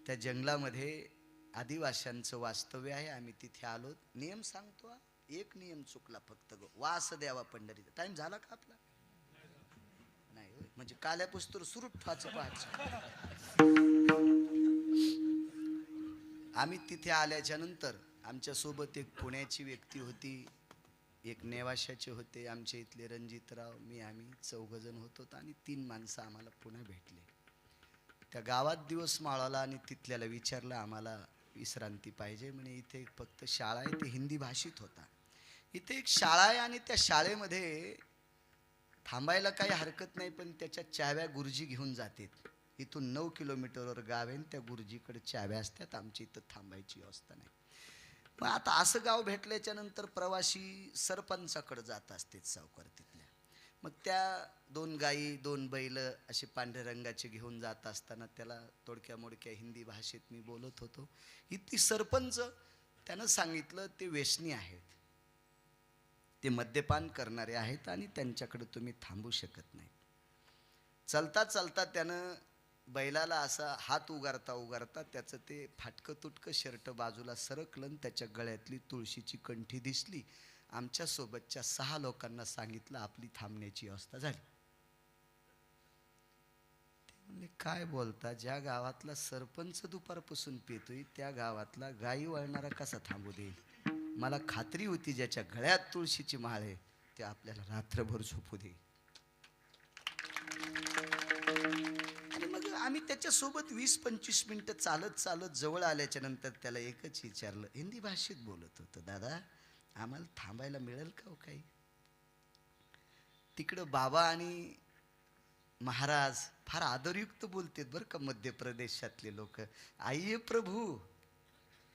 Speaker 1: त्या जंगलामध्ये आदिवाशांचं वास्तव्य आहे. आम्ही तिथे आलो. नियम सांगतो, एक नियम चुकला फक्त, वास द्यावा पंढरीचा. टाइम झाला का आपला? नाही होय, म्हणजे काल्या पुस्तूर सुरू ठेवायचं पाहायचं. आम्ही तिथे आल्याच्या नंतर आमच्या सोबत एक पुण्याची व्यक्ती होती, एक नेवाशाचे होते, आमच्या इथले रणजितराव, आम्ही 4 जण होतो आणि 3 माणसं आम्हाला पुन्हा भेटले. त्या गावात दिवस माळाला आणि तिथल्याला विचारलं, आम्हाला विश्रांती पाहिजे म्हणे. इथे फक्त शाळा आहे, ते हिंदी भाषित होता. इथे एक शाळा आहे आणि त्या शाळेमध्ये थांबायला काही हरकत नाही, पण त्याच्या चाव्या गुरुजी घेऊन जातात. इथून 9 किलोमीटरवर गाव आहे, त्या गुरुजीकडे चाव्या असतात. आमच्या इथं थांबायची व्यवस्था नाही. मग आता असं गाव भेटल्याच्या नंतर प्रवासी सरपंचाकडे जात असते सावकार तिथल्या. मग त्या 2 गाई 2 बैल असे पांढऱ्या रंगाचे घेऊन जात असताना त्याला तोडक्या मोडक्या हिंदी भाषेत मी बोलत होतो. इथली सरपंच त्यानं सांगितलं, ते व्यसनी आहेत, ते मद्यपान करणारे आहेत आणि त्यांच्याकडे तुम्ही थांबू शकत नाही. चलता चलता त्यानं बैलाला असा हात उगारता उगारता त्याचं ते फाटकं तुटकं शर्ट बाजूला सरकलं, त्याच्या गळ्यातली तुळशीची कंठी दिसली. आमच्या सोबतच्या 6 लोकांना सांगितलं, आपली थांबण्याची व्यवस्था झाली. ते म्हणले, काय बोलता, ज्या गावातला सरपंच दुपारपासून पितोय त्या गावातला गाई वळणारा कसा थांबू देईल? मला खात्री होती ज्याच्या गळ्यात तुळशीची माळ आहे ते आपल्याला रात्रभर झोपू देईल. आणि मग आम्ही त्याच्यासोबत 20-25 मिनिटं चालत चालत जवळ आल्याच्या नंतर त्याला एकच विचारलं, हिंदी भाषेत बोलत होतं, दादा आम्हाला थांबायला मिळेल का हो काही? तिकडं बाबा आणि महाराज फार आदरयुक्त बोलतात बरं का, मध्य प्रदेशातले लोक. आइये प्रभू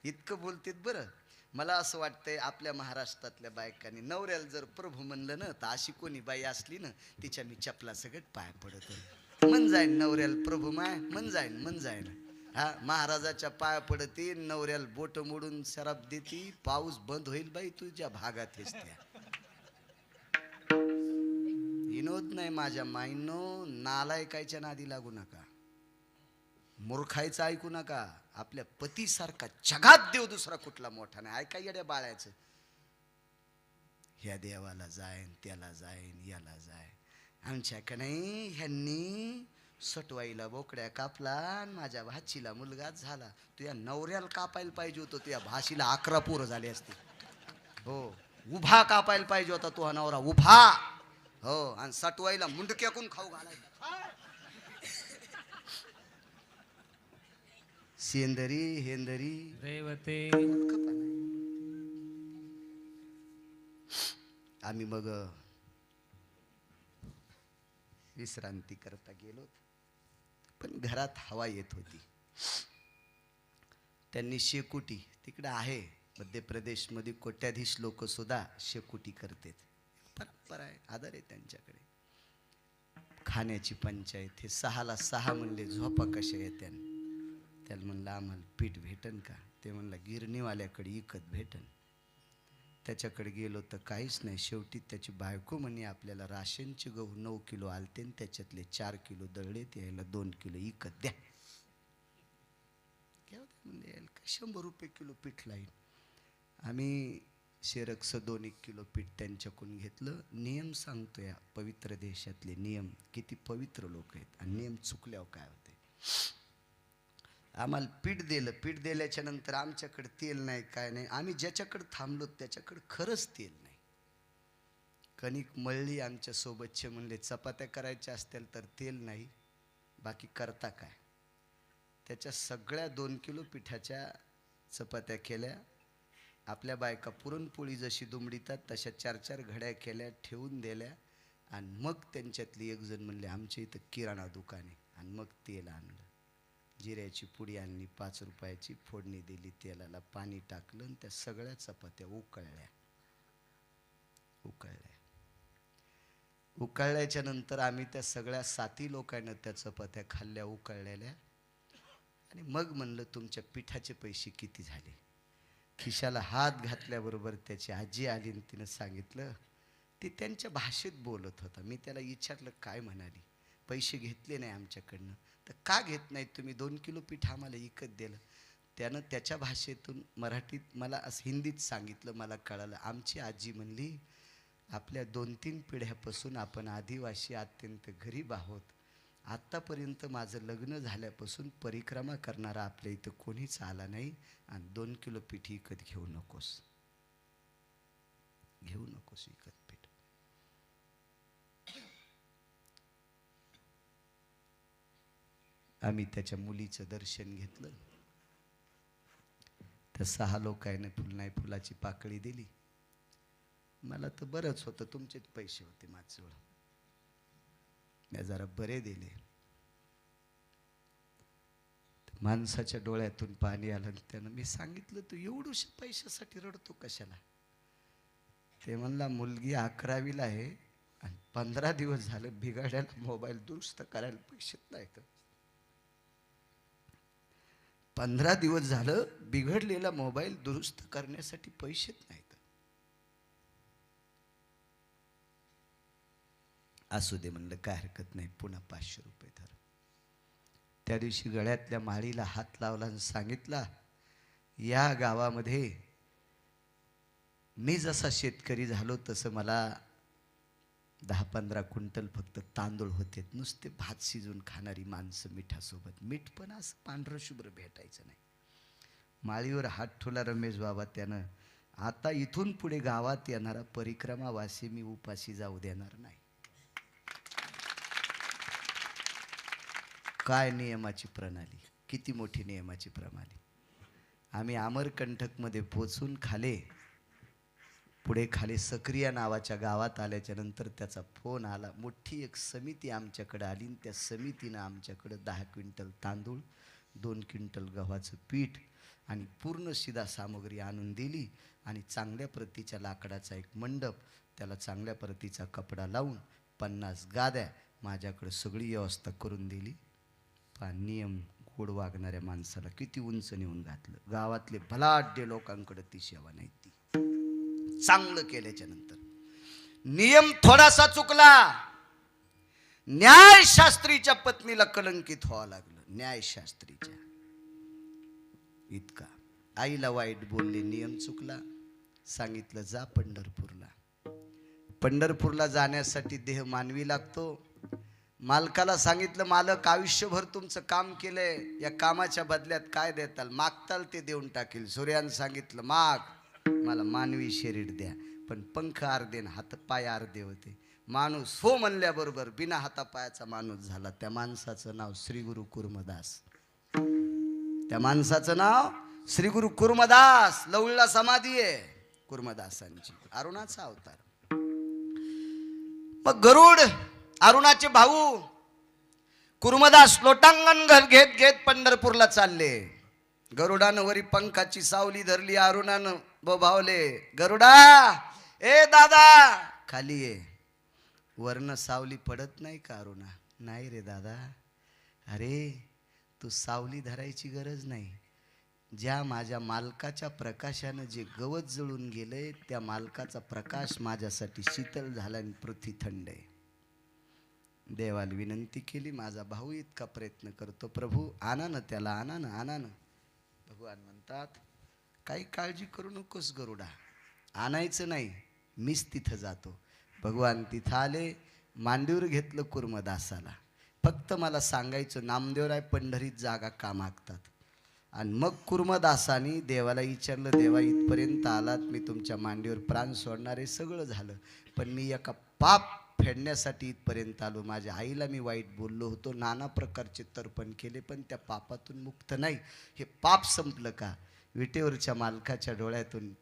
Speaker 1: इतकं बोलतात बरं. मला असं वाटतंय आपल्या महाराष्ट्रातल्या बायकांनी नवऱ्याला जर प्रभू म्हणलं ना, तर अशी कोणी बाई असली ना, तिच्या मी चपला सगळं पाय पडत मन जाईन. नवऱ्याला प्रभू माय मन जाईन. हा, महाराजाच्या पाया पडती, नवऱ्याला बोट मोडून शराब देती, पाऊस बंद होईल बाई तुझ्या भागात त्या. विनोद नाही माझ्या माईनो, नालायकाच्या नादी लागू नका, मूर्खायचं ऐकू नका. आपल्या पतीसारखा जगात देव दुसरा कुठला मोठा नाही. ऐका येड्या बाळायचं, ह्या देवाला जाईन, त्याला जाईन, याला जाईन. आमच्याकडे नाही, ह्यांनी सटवाईला बोकड्या कापला आणि माझ्या भाचीला मुलगाच झाला. तुझ्या नवऱ्याला कापायला पाहिजे होतं, तुझ्या भाशीला 11 पोरं झाले असते. हो, उभा कापायला पाहिजे होता तुझा नवरा, उभा. हो, आणि सटवाईला मुंडक्याकून खाऊ घालायला. सेंदरी हेंदरी
Speaker 2: रेवते.
Speaker 1: आम्ही मग विश्रांती करता गेलो, पण घरात हवा येत होती. त्यांनी शेकोटी तिकडे आहे मध्य प्रदेशमध्ये, कोट्याधीश लोक सुद्धा शेकोटी करतात, परंपरा आहे, आदर आहे त्यांच्याकडे. खाण्याची पंचायत. हे 6ला 6 म्हणले झोपा कशा येत्यान. त्याला म्हणलं आम्हाला पीठ भेटन का. ते म्हणलं गिरणीवाल्याकडे इकत भेटन. त्याच्याकडे गेलो तर काहीच नाही. शेवटी त्याची बायको म्हणे आपल्याला राशनचे गहू 9 किलो आलते, त्याच्यातले 4 किलो दळले, यायला 2 किलो इकत द्या. म्हणजे 100 रुपये किलो पीठ लाईन. आम्ही शेरक्स 2-1 किलो पीठ त्यांच्याकडून घेतलं. नियम सांगतो या पवित्र देशातले नियम, किती पवित्र लोक आहेत आणि नियम चुकल्यावर काय होते. आम्हाला पीठ दिलं. पीठ दिल्याच्या नंतर आमच्याकडे तेल नाही, काय नाही. आम्ही ज्याच्याकडे थांबलो त्याच्याकडे खरंच तेल नाही. कणिक मळली. आमच्या सोबतचे म्हणले चपात्या करायच्या असतील तर तेल नाही, बाकी करता काय. त्याच्या सगळ्या 2 किलो पिठाच्या चपात्या केल्या. आपल्या बायका पुरणपोळी जशी दुमडीतात तशा 4-4 घड्या केल्या, ठेवून दिल्या. आणि मग त्यांच्यातली एक जण म्हणले आमच्या इथं किराणा दुकान आहे. आणि मग तेल आणलं. जिऱ्याची पुडी आणली 5 रुपयाची, फोडणी दिली, तेलाला पाणी टाकलं आणि त्या सगळ्या चपात्या उकळल्या. उकळल्याच्या नंतर आम्ही त्या सगळ्या 7 लोकांना त्या चपात्या खाल्ल्या उकळलेल्या. आणि मग म्हणलं तुमच्या पिठाचे पैसे किती झाले. खिशाला हात घातल्याबरोबर त्याची आजी आली आणि तिनं सांगितलं. ती त्यांच्या भाषेत बोलत होता. मी त्याला विचारलं काय म्हणाली. पैसे घेतले नाही आमच्याकडनं. तर का घेत नाही तुम्ही, 2 किलो पीठ आम्हाला विकत दिलं. त्यानं त्याच्या भाषेतून मराठीत मला असं हिंदीत सांगितलं. मला कळालं. आमची आजी म्हणली आपल्या 2-3 पिढ्यापासून आपण आदिवासी अत्यंत गरीब आहोत. आत्तापर्यंत माझं लग्न झाल्यापासून परिक्रमा करणारा आपल्या इथं कोणीच आला नाही. आणि 2 किलो पीठ विकत घेऊ नकोस विकत पीठ. आम्ही त्याच्या मुलीचं दर्शन घेतलं. त्या 6 लोकांनी फुलाची पाकळी दिली. मला तर बरंच होतं, तुमचेच पैसे होते माझ्याजवळ, मी जरा बरे दिले. माणसाच्या डोळ्यातून पाणी आलं. त्यानं मी सांगितलं तू एवढूशा पैशासाठी रडतो कशाला. ते म्हणला मुलगी 11वीला आहे आणि 15 दिवस झालं बिघाड्याला मोबाईल दुरुस्त करायला पैसे नाहीत. 15 दिवस झालं बिघडलेला मोबाईल दुरुस्त करण्यासाठी पैसेच नाहीत. असू दे म्हणलं काय हरकत नाही, पुन्हा 500 रुपये धर. त्या दिवशी गळ्यातल्या माळीला हात लावला आणि सांगितला या गावामध्ये मी जसा शेतकरी झालो तसं मला 10-15 क्विंटल फक्त तांदूळ होते. नुसते भात शिजून खाणारी माणसं मिठासोबत. मीठ पण असं पांढरं शुभ्र भेटायचं नाही. माळीवर हात ठेवला रमेश बाबा. त्यानं आता इथून पुढे गावात येणारा परिक्रमावासी मी उपाशी जाऊ देणार नाही. काय नियमाची प्रणाली, किती मोठी नियमाची प्रणाली. आम्ही अमरकंटकमध्ये पोचून पुढे खाली सक्रिया नावाच्या गावात आल्याच्या नंतर त्याचा फोन आला. मोठी एक समिती आमच्याकडे आली. त्या समितीनं आमच्याकडे 10 क्विंटल तांदूळ, 2 क्विंटल गव्हाचं पीठ आणि पूर्ण शिधा सामग्री आणून दिली. आणि चांगल्या प्रतीच्या लाकडाचा एक मंडप, त्याला चांगल्या प्रतीचा कपडा लावून 50 गाद्या माझ्याकडे सगळी व्यवस्था करून दिली. नियम गोड वागणाऱ्या माणसाला किती उंच नेऊन घातलं. गावातले भलाढ्य लोकांकडे ती सेवा नाही. ती चांगलं केल्याच्या नंतर नियम थोडासा चुकला. न्यायशास्त्रीच्या पत्नीला कलंकित व्हावं लागलं. न्यायशास्त्रीच्या इतका आईला वाईट बोलले, नियम चुकला. सांगितलं जा पंढरपूरला. पंढरपूरला जाण्यासाठी देह मानवी लागतो. मालकाला सांगितलं मालक आयुष्यभर तुमचं काम केलंय, या कामाच्या बदल्यात काय देताल, मागताल ते देऊन टाकील. सूर्यानं सांगितलं माग मला मानवी शरीर द्या, पण पंख अर्धे हात पाय अर्धे होते. माणूस हो म्हणल्याबरोबर बिना हातापायाचा माणूस झाला. त्या माणसाचं नाव श्री गुरु कुर्मदास. त्या माणसाचं नाव श्री गुरु कुर्मदास. लवळला समाधी आहे कुर्मदासांची, अरुणाचा अवतार. मग गरुड अरुणाचे भाऊ कुर्मदास लोटांगण घेत घेत पंढरपूरला चालले. गरुडानं वरी पंखाची सावली धरली. अरुणानं बोभावले गरुडा ए दादा खाली ये. वर्ण सावली पडत नाही का अरुणा. नाही रे दादा, अरे तू सावली धरायची गरज नाही. ज्या माझ्या मालकाच्या प्रकाशानं जे गवत जळून गेलंय त्या मालकाचा प्रकाश माझ्यासाठी शीतल झाला आणि पृथ्वी थंड आहे. देवाला विनंती केली, माझा भाऊ इतका प्रयत्न करतो, प्रभू आणा ना त्याला, आणा ना, आणा ना. भगवान म्हणतात काही काळजी करू नकोस गरुडा, आणायचं नाही, मीच तिथं जातो. भगवान तिथं आले, मांडीवर घेतलं कुर्मदासाला. फक्त मला सांगायचं नामदेवराय पंढरीत जागा का मागतात. आणि मग कुर्मदासानी देवाला विचारलं, देवा इथपर्यंत आलात, मी तुमच्या मांडीवर प्राण सोडणारे सगळं झालं, पण मी एका पाप फेडण्यासाठी इथपर्यंत आलो. माझ्या आईला मी वाईट बोललो होतो, नाना प्रकारचे तर्पण केले, पण त्या पापातून मुक्त नाही. हे पाप संपलं का? विटेवरच्या मालकाच्या डोळ्यातून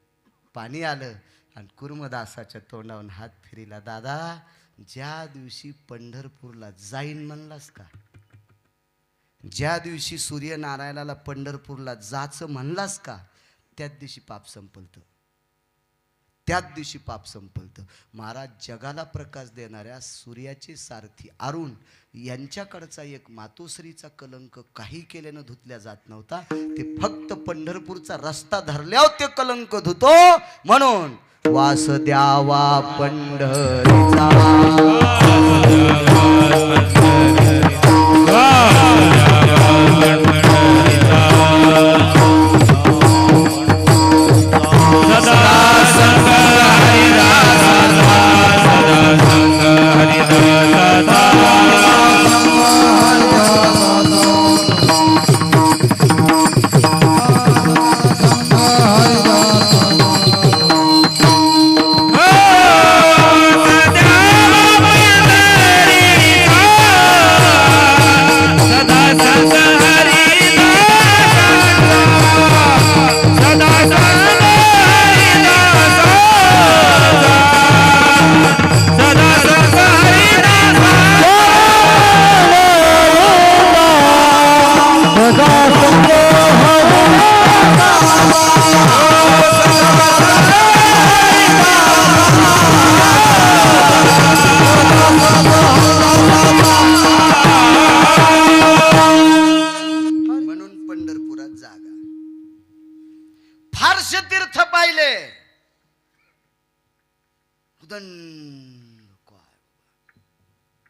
Speaker 1: पाणी आलं आणि कुर्मदासाच्या तोंडावरून हात फिरिला. दादा, ज्या दिवशी पंढरपूरला जाईन म्हणलास का, ज्या दिवशी सूर्यनारायणाला पंढरपूरला जाचं म्हणलास का, त्याच दिवशी पाप संपलतं, त्याच दिवशी पाप संपलतं. महाराज जगाला प्रकाश देणाऱ्या सूर्याचे सारथी अरुण यांच्याकडचा एक मातोश्रीचा कलंक काही केल्यानं धुतल्या जात नव्हता. ते फक्त पंढरपूरचा रस्ता धरल्यावर ते कलंक धुतो. म्हणून वास द्यावा पंढरीचा,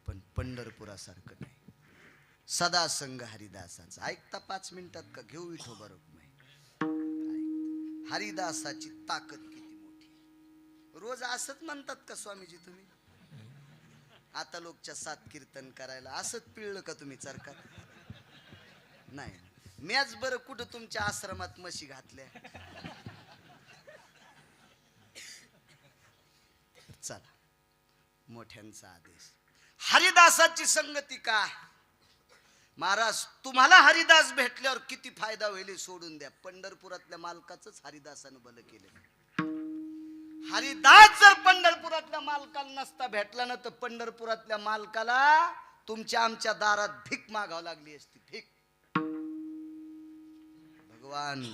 Speaker 1: पण पंढरपुरासारखं नाही. सदा संग हरिदासाचा. ऐकता 5 मिनिटात का घेऊ विठो बरोबर नाही. हरिदासाची ताकद किती मोठी. रोज असंच म्हणतात का स्वामीजी तुम्ही? आता लोकच्या 7 कीर्तन करायला असंच पिळलं का तुम्ही चरकात? नाही. मॅच बरं कुठं तुमच्या आश्रमात म्हशी घातल्या? चला, मोठ्यांचा आदेश. हरिदासाची संगती का? महाराज तुम्हाला हरिदास भेटल्यावर किती फायदा होईल सोडून द्या. पंढरपुरातल्या मालकाचंच हरिदासानं भलं केलं. हरिदास जर पंढरपुरातल्या मालकाला नसता भेटला ना, तर पंढरपुरातल्या मालकाला तुमच्या आमच्या दारात भीक मागावं लागली असती. भीक. भगवान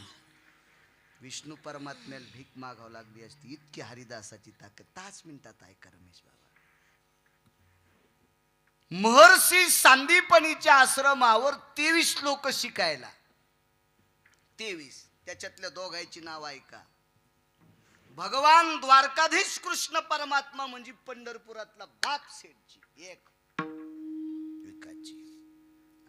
Speaker 1: विष्णू परमात्म्याला भीक मागावं लागली असती. इतकी हरिदासाची ताकद. 5 मिनिटात ऐका रमेश बाबा. महर्षी सांदीपनीच्या आश्रमावर 23 लोक शिकायला. 23. त्याच्यातल्या दोघांची नाव ऐका. भगवान द्वारकाधीश कृष्ण परमात्मा म्हणजे पंढरपुरातला बाप सेठजी एक विकाची,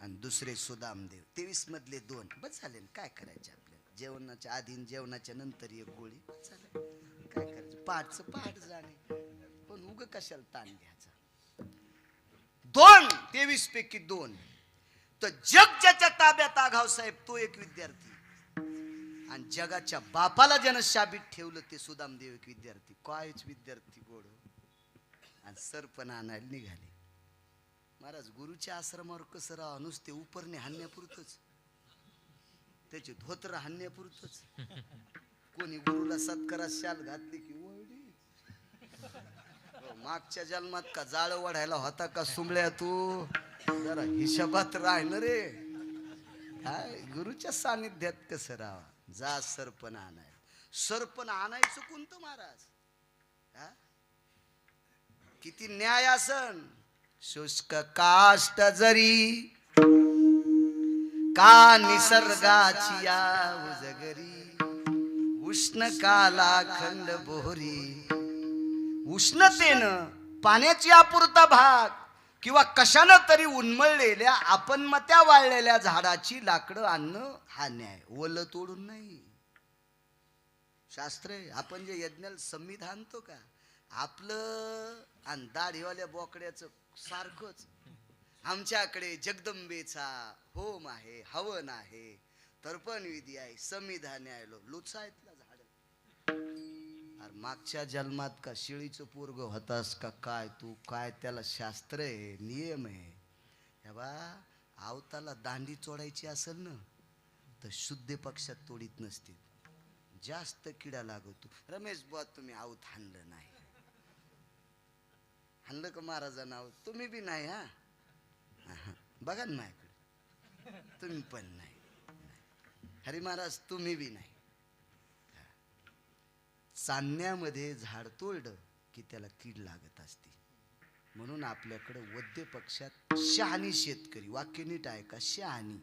Speaker 1: आणि दुसरे सुदामदेव. 23 मधले 2 बस झाले. काय करायचे आपल्याला? जेवणाच्या आधी जेवणाच्या नंतर एक गोळी बस झालं. काय करायचं? पाठचं पाठ जाणे, पण उग कशाला ताण घ्यायचा. 2 23 पैकी 2. तर जग ज्याच्या ताब्यात आघाव साहेब तो एक विद्यार्थी, आणि जगाच्या बापाला ज्यानं शाबीत ठेवलं ते सुदामदेव एक विद्यार्थी. कायच विद्यार्थी गोड. आणि सरपण आणायला निघाले. महाराज गुरुच्या आश्रमावर कसं राहा, नुसते उपरणे हाणण्यापुरतच, त्याचे धोत्र हाणण्यापुरतच. कोणी गुरुला सत्कारात शाल घातली की ओढी. मागच्या जन्मात का जाळ वाढायला होता का सुंबळ्या तू? जरा हिशोबात राहिलं रे. काय गुरुच्या सानिध्यात कसं राहा. जा सरपण आणाय. सरपण आणायचं कोणतं महाराज? किती न्याय असन. शुष्क काष्ट जरी का निसर्गाची या उजगरी उष्ण काला खंड बोहरी उष्णतेनं पाण्याची अपुरता भाग किंवा कशानं तरी उन्मळलेल्या आपण मत्या वाळलेल्या झाडाची लाकडं आणणं हा न्याय. ओलं तोडून नाही. शास्त्र आहे. आपण जे यज्ञाला संविधान आणतो का आपलं आणि दाढीवाल्या बोकड्याचं सारखंच. आमच्याकडे जगदंबेचा होम आहे, हवन आहे, तर्पण विधी आहे, संविधान आहे. लुचायतला झाड अरे मागच्या जन्मात का शिळीचं पोरग होतास का काय तू काय. त्याला शास्त्र आहे, नियम आहे. हे बा आवताला दांडी चोडायची असेल ना तर शुद्ध पक्षात तोडीत नसते. जास्त किडा लागतो. रमेश बुवा तुम्ही आवत हाणलं नाही. हाणलं का महाराजांना आवत? तुम्ही बी नाही. हा बघा ना माझ्याकडे तुम्ही पण नाही. हरी महाराज तुम्ही बी नाही. चांदण्यामध्ये झाड तोडलं की त्याला कीड लागत असते. म्हणून आपल्याकडे वद्य पक्षात शहाणी शेतकरी. वाक्य नीट आहे का? शहाणी.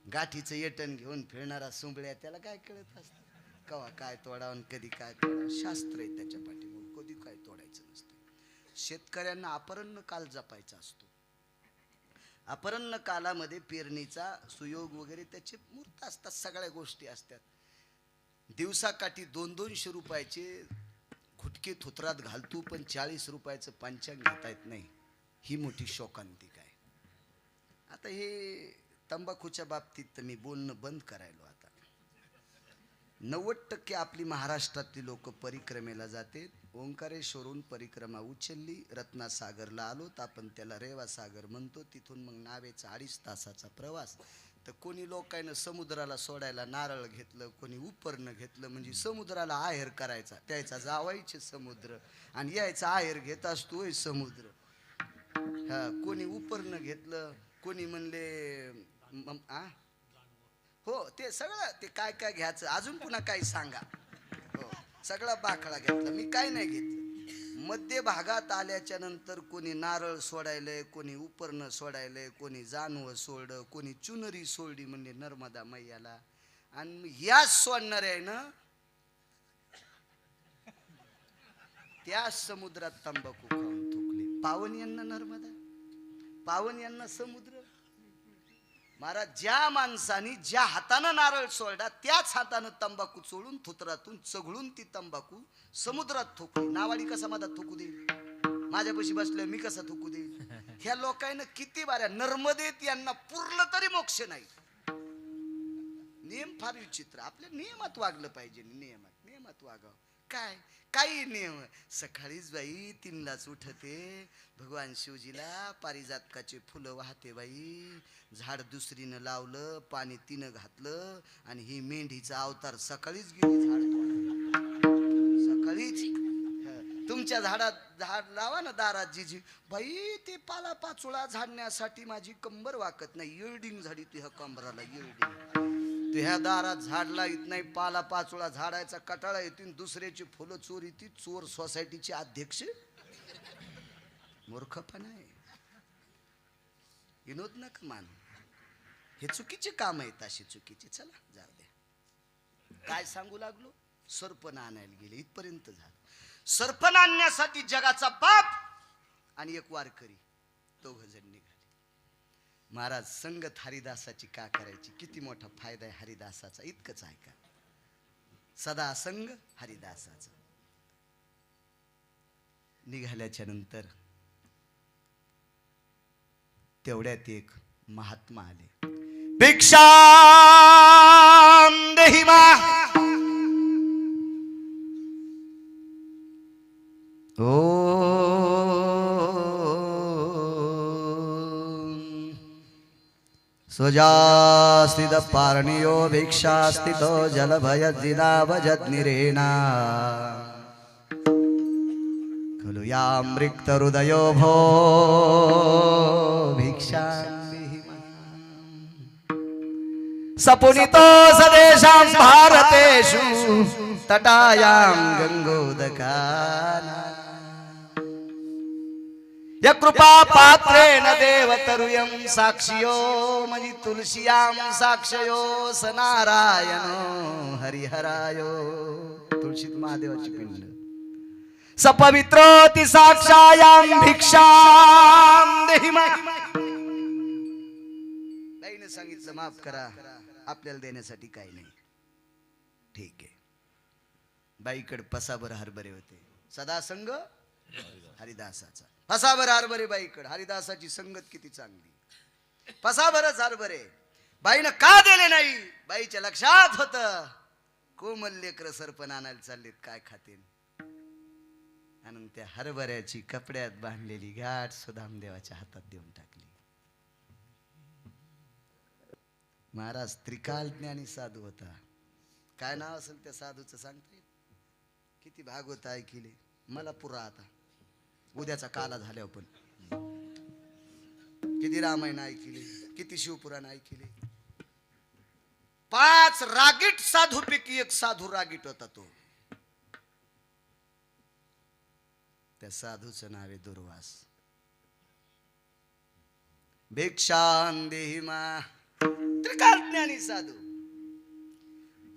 Speaker 1: गाठीचं येटण घेऊन फिरणारा सुंबळ्या त्याला काय कळत असतं कवा काय तोडावं कधी काय तोडावं. शास्त्र आहे त्याच्या पाठीमागे. कधी काय तोडायचं नसतं. शेतकऱ्यांना अपराह्न काल जपायचा असतो. अपराह्न कालामध्ये पेरणीचा सुयोग वगैरे त्याचे मूर्त असतात. सगळ्या गोष्टी असतात. दिवसाकाठी 200-200 रुपयाचे घुटके थोत्रात घालतो पण 40 रुपयाचं पंचांग घेता येत नाही. ही मोठी शोकांतिक आहे. आता हे तंबाखूच्या बाबतीत मी बोलणं बंद करायलो. आता 90% आपली महाराष्ट्रातली लोक परिक्रमेला जाते. ओंकारेश्वरून परिक्रमा उचलली, रत्नासागरला आलो तर आपण त्याला रेवासागर म्हणतो. तिथून मग नावेचा 2.5 तासाचा प्रवास. तर कोणी लोकांना समुद्राला सोडायला नारळ घेतलं, कोणी उपरणं घेतलं. म्हणजे समुद्राला आहेर करायचा, त्याचा जावायचे समुद्र आणि यायचा आहेर घेत असतोय समुद्र. हा कोणी उपरणं घेतलं, कोणी म्हणले हो ते सगळं ते काय काय घ्यायचं अजून पुन्हा काही सांगा. हो सगळा बाखळा घेतला. मी काय नाही घेतलं. मध्य भागात आल्याच्या नंतर कोणी नारळ सोडायलंय, कोणी उपरणं सोडायलंय, कोणी जानवं सोडलं, कोणी चुनरी सोडली म्हणजे नर्मदा मैयाला. आणि याच सोडणार आहे ना त्या समुद्रात तंबाखू खाऊन थुकले. पावन यांना नर्मदा, पावन यांना समुद्र. महाराज ज्या माणसाने ज्या हातानं नारळ सोडला त्याच हातानं तंबाखू चोळून थुत्रातून चघळून ती तंबाखू समुद्रात थुकली. नावाडी कसा माझा थुकू देईल? माझ्यापाशी बसले मी कसा थुकू देईल? ह्या लोकांना किती बाऱ्या नर्मदेत यांना पुरलं तरी मोक्ष नाही. नियम फार विचित्र. आपल्या नियमात वागलं पाहिजे. नियमात वागावं. काय काही नियम. सकाळीच बाई 3लाच उठते, भगवान शिवजीला पारिजातकाचे फुलं वाहते बाई. झाड दुसरीनं लावलं, पाणी तिनं घातलं आणि ही मेंढीचा अवतार सकाळीच गेली झाड तोडायला. सकाळीच तुमच्या झाडात झाड लावा ना दारात जिजी बाई. ते पाला पाचोळा झाडण्यासाठी माझी कंबर वाकत नाही. येल्डिंग झाली तुझ्या कंबराला येल्डिंग. ह्या दारात झाड लावित नाही, पाला पाचोळा झाडायचा कटाळा येतील, दुसऱ्याची फुलं चोर येतील. चोर सोसायटीचे अध्यक्ष. मूर्खपणा आहे. विनोद नका मान. हे चुकीचे काम आहेत. अशी चुकीचे. चला जाऊ द्या. काय सांगू लागलो? सरपण आणायला गेले इथपर्यंत झालं. सरपण आणण्यासाठी जगाचा बाप आणि एक वारकरी दोघ जण निघाले. महाराज संगत हरिदासाची का करायची? किती मोठा फायदा आहे हरिदासाचा. इतकंच आहे का? सदा संग हरिदासाचा. निघाल्याच्या नंतर तेवढ्यात एक महात्मा आले. भिक्षा देहि मा. स्वजास्तिद पारणियो भिक्षास्तितो जलभयदिदावजत् निरेना. खलु यां रिक्तहृदयो भो भिक्षां देहि माम्. सपुनितो सदेशां भारतेषु तटायां गंगोदकाना. या कृपा पात्रेण देव तरुयम साक्षियो म्हणजे तुलसीयाम साक्षयो सनारायण हरिहरायो. तुळशीत महादेवाची पिंड. सपवित्रोति साक्षायाम भिक्षाम देहि मां. बाईने सांगितलं माफ करा, आपल्याला देण्यासाठी काही नाही. ठीक आहे. बाईकडे पसाभर हरभरे होते. सदा संग हरिदासाचा. पसाभर हरभरे बाईकडे. हरिदासाची संगत किती चांगली. पसाभरच हरभरे. बाईनं का दिले नाही? बाईच्या लक्षात होत कोमल लेकर सरपण आणायला चाललेत, काय खातील. आणि त्या हरभऱ्याची कपड्यात बांधलेली गाठ सुदामदेवाच्या हातात देऊन टाकली. महाराज त्रिकाल ज्ञानी साधू होता. काय नाव असेल त्या साधूचं सांगता येईल? किती भागवत ऐकिले मला पुरा आता उद्याचा काला झाल्यावर पण. किती रामायण ऐकिले, किती शिवपुराण ऐकिले. 5 रागीट साधू पैकी एक साधू रागीट होता तो. त्या साधूचं नाव आहे दुर्वास. भिक्षां देहि मां. त्रिकाल ज्ञानी साधू.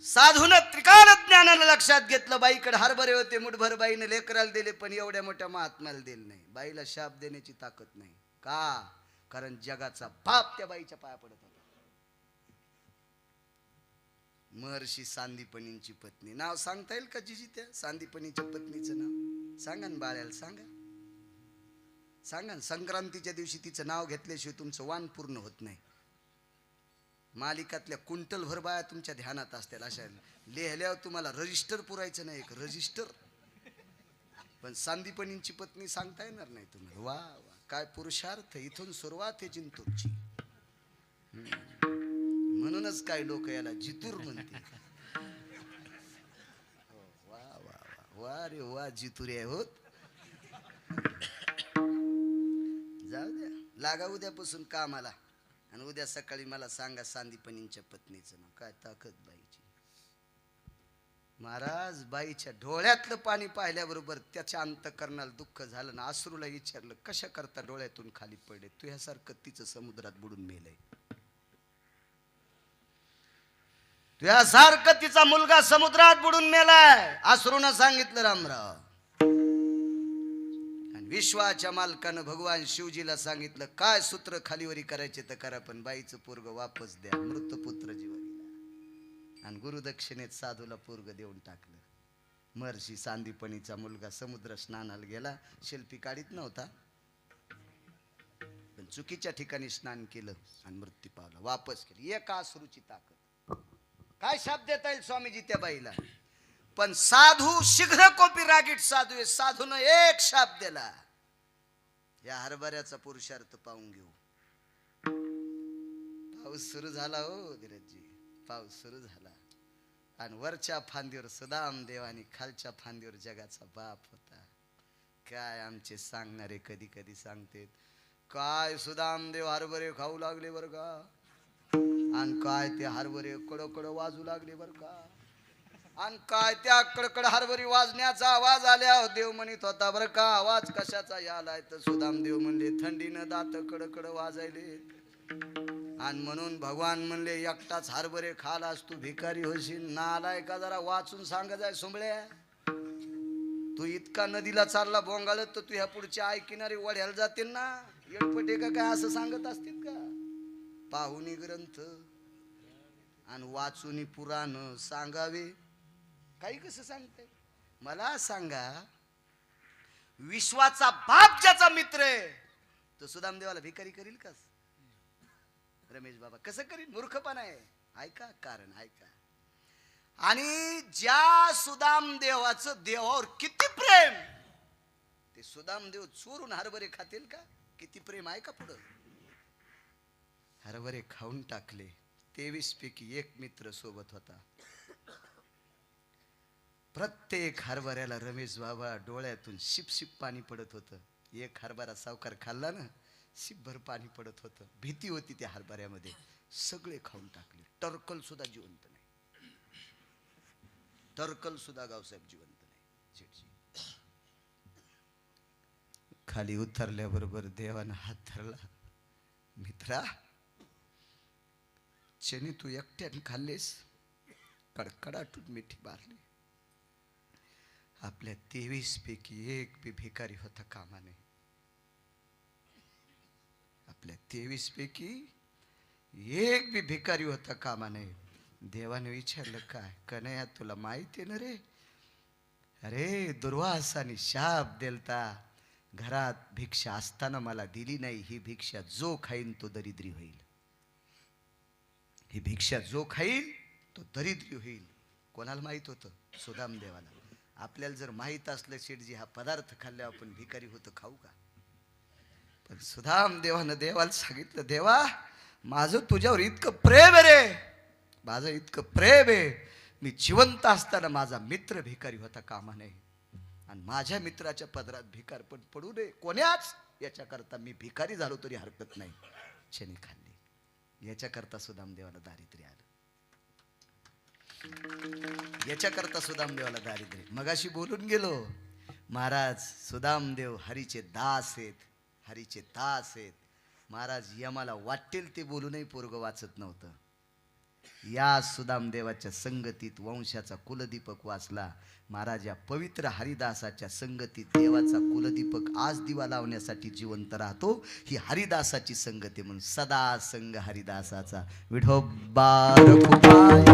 Speaker 1: साधून त्रिकाल ज्ञानाला लक्षात घेतलं. बाईकडे हरभरे होते मुठभर. बाईने लेकराला दिले पण एवढ्या मोठ्या महात्म्याला दिले नाही. बाईला शाप देण्याची ताकद नाही. का? कारण जगाचा बाप त्या बाईच्या पाया पडत होता. महर्षी सांदीपनींची पत्नी. नाव सांगता येईल का जिजी त्या सांदीपनीच्या पत्नीचं नाव? सांगा ना बाळ्याला, सांगा सांगा ना. संक्रांतीच्या दिवशी तिचं नाव घेतल्याशिवाय तुमचं वाण पूर्ण होत नाही. मालिकातल्या कुंटल भर बाया तुमच्या ध्यानात असतील. अशा लिहिल्यावर तुम्हाला रजिस्टर पुरायचं नाही. एक रजिस्टर. पण सांदीपनींची पत्नी सांगता येणार नाही तुम्हाला. वा वा काय पुरुषार्थ. इथून सुरुवात आहे जिंतूरची. म्हणूनच काय लोक याला जितूर म्हणते. वा वा वा रे वा जितुरे होत. जाऊ द्या, लागा उद्यापासून कामाला. आणि उद्या सकाळी मला सांगा सांदीपनींच्या पत्नीचं नाव. काय ताकद बाईची. महाराज बाईच्या डोळ्यातलं पाणी पाहिल्याबरोबर त्याच्या अंतःकरणाला दुःख झालं ना. अश्रूला विचारलं कशा करता डोळ्यातून खाली पडले. तुझ्यासारखं तिचं समुद्रात बुडून मेलंय. तुझ्यासारखं तिचा मुलगा समुद्रात बुडून मेलाय. अश्रूनं सांगितलं रामराव. विश्वाच्या मालकानं भगवान शिवजीला सांगितलं काय सूत्र खालीवरी करायचे तर करा पण बाईचं पोरग वापस द्या. मृत पुत्र जीवाला. आणि गुरुदक्षिणेत साधूला पोरग देऊन टाकलं. महर्षी सांदीपनीचा मुलगा समुद्र स्नानाला गेला. शिल्पी काढीत नव्हता पण चुकीच्या ठिकाणी स्नान केलं आणि मृत्यू पावला. वापस केली. एका अश्रूची ताकद. काय शाप देता येईल स्वामीजी त्या बाईला. पण साधू शीघ्र कोपी रागीट साधू आहे. साधूनं एक शाप दिला. या हरभऱ्याचा पुरुषार्थ पाहून घेऊ. पाऊस सुरू झाला हो धीरजजी. पाऊस सुरू झाला. आणि वरच्या फांदीवर सुदामदेव आणि खालच्या फांदीवर जगाचा बाप होता. काय आमचे सांगणारे कधी कधी सांगतेत काय सुदामदेव हरभरे खाऊ लागले बर का. आणि काय ते हरभरे कडकड वाजू लागले बर का. आणि काय त्या कडकड हरभरी वाजण्याचा आवाज आल्या देव म्हणत होता बर का. आवाज कशाचा यालाय तर सुदामदेव म्हणले थंडीनं दात कडकड वाजायले. आणि म्हणून भगवान म्हणले एकटाच हरभरे खालास तू भिकारी होशील. ना आलाय का जरा वाचून सांग जाय सुंबळ्या. तू इतका नदीला चालला बोंगाळत तर तू ह्या पुढच्या आई किनारी वड्याला जातील ना. येडपटे का काय असं सांगत असतील का. पाहुणी ग्रंथ आणि वाचूनी पुराण सांगावे. काही कसं सांगते मला सांगा. विश्वाचा बाप ज्याचा मित्र आहे तो सुदामदेवाला भिकारी करील का. रमेश बाबा कसं करील. मूर्खपणा आहे. ऐका कारण ऐका. आणि ज्या सुदामदेवाचं देवावर किती प्रेम ते सुदामदेव चोरून हरभरे खातील का. किती प्रेम आहे का. पुढं हरभरे खाऊन टाकले. 23 पैकी एक मित्र सोबत होता. प्रत्येक हरभऱ्याला रमेश बाबा डोळ्यातून शिप शिप पाणी पडत होतं. एक हरभरा सावकार खाल्ला ना शिपभर पाणी पडत होतं. भीती होती त्या हरभऱ्यामध्ये. सगळे खाऊन टाकले. टरकल सुद्धा जिवंत नाही. टरकल सुद्धा गावसाहेब जिवंत नाही. खाली उतरल्याबरोबर देवानं हात धरला. मित्रा, चनी तू एकट्याने खाल्लेस, कडकडाटून मिठी मारली. आपल्या 23 पैकी एक बी भिकारी होता कामा नये. आपल्या 23 पैकी एक बी भिकारी होता कामा नये. देवाने विचारलं, काय कन्हैया तुला माहिती आहे ना रे? अरे दुर्वासाने शाप देलता, घरात भिक्षा असताना मला दिली नाही. ही भिक्षा जो खाईन तो दरिद्री होईल. ही भिक्षा जो खाईल तो दरिद्री होईल. कोणाला माहित होतं? सुदाम देवाला. आपल्याला जर माहित असलं शेठजी हा पदार्थ खाल्ल्यावर आपण भिकारी होतं, खाऊ का? पण सुदाम देवानं देवाला सांगितलं, देवा माझं तुझ्यावर इतकं प्रेम आहे रे, माझं इतकं प्रेम आहे. मी जिवंत असताना माझा मित्र भिकारी होता कामा नये आणि माझ्या मित्राच्या पदरात भिकार पण पडू नये कोण्याच, याच्याकरता मी भिकारी झालो तरी हरकत नाही. चनी खाल्ली. याच्याकरता सुदाम देवाला दारिद्र्य आलं. याच्याकरता सुदाम देवाला दारिद्र्य. मगाशी बोलून गेलो, महाराज सुदामदेव हरीचे दास आहेत, हरीचे दास आहेत. महाराज यमाला वाटेल ते बोलूनही पोरग वाचत नव्हतं. या सुदामदेवाच्या संगतीत वंशाचा कुलदीपक वाचला. महाराज या पवित्र हरिदासाच्या संगतीत देवाचा कुलदीपक आज दिवा लावण्यासाठी जिवंत राहतो. ही हरिदासाची संगती म्हणून सदा संग हरिदासाचा. विठोबा रखुमाई.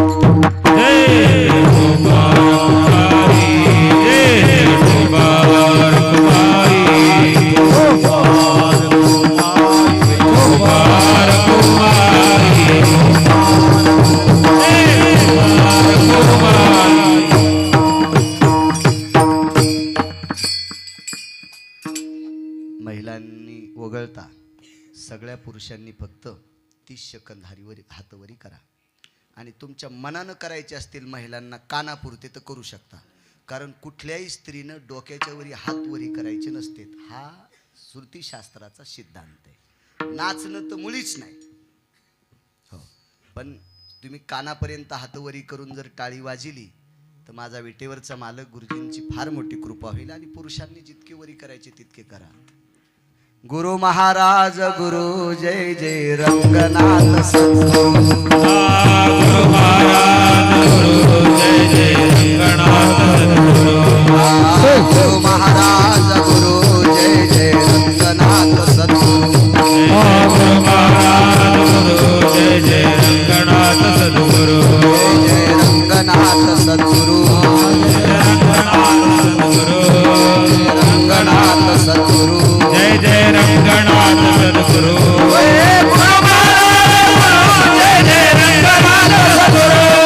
Speaker 1: महिलांनी वगळता सगळ्या पुरुषांनी फक्त 30 सेकंद हातवरी करा. आणि तुमच्या मनानं करायचे असतील महिलांना कानापुरते तर करू शकता, कारण कुठल्याही स्त्रीनं डोक्याच्या वरी हातवरी करायचे नसते. हा श्रुतीशास्त्राचा सिद्धांत आहे. नाचणं तर मुळीच नाही. हो, पण तुम्ही कानापर्यंत हातवरी करून जर टाळी वाजिली तर माझा विटेवरचा मालक गुरुजींची फार मोठी कृपा होईल. आणि पुरुषांनी जितके वरी करायचे तितके करा. गुरु महाराज गुरु जय जय रंगनाथ सद्गुरु.
Speaker 2: गुरु महाराज गुरु जय जय रंगनाथ सद्गुरु.
Speaker 1: गुरु महाराज गुरु जय जय रंगनाथ सद्गुरु.
Speaker 2: गुरु महाराज गुरु जय जय रंगनाथ सद्गुरु.
Speaker 1: जय रंगनाथ सद्गुरु. रंगनाथ सद्गुरु.
Speaker 2: जय जय रंगनाथ सद्गुरु. जय जय रंगनाथ सद्गुरु.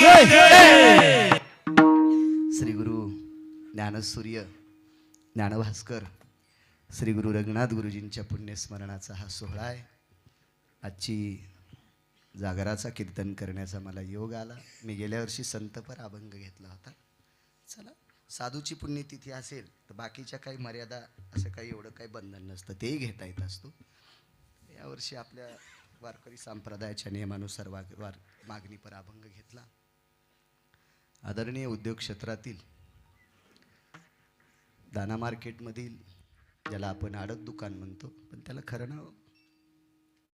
Speaker 2: जय जय
Speaker 1: श्री गुरु ज्ञानसूर्य ज्ञानभास्कर श्री गुरु रंगनाथ गुरुजींच्या पुण्यस्मरणाचा हा सोहळा आहे. आजची जागराचा कीर्तन करण्याचा मला योग आला. मी गेल्या वर्षी संतपर अभंग घेतला होता. चला, साधूची पुण्यतिथी असेल तर बाकीच्या काही मर्यादा, असं काही एवढं काही बंधन नसतं, तेही घेता येत असतो. यावर्षी आपल्या वारकरी संप्रदायाच्या नियमानुसार मागणीपर अभंग घेतला. आदरणीय उद्योग क्षेत्रातील दाना मार्केटमधील, ज्याला आपण आडत दुकान म्हणतो पण त्याला खरं नाव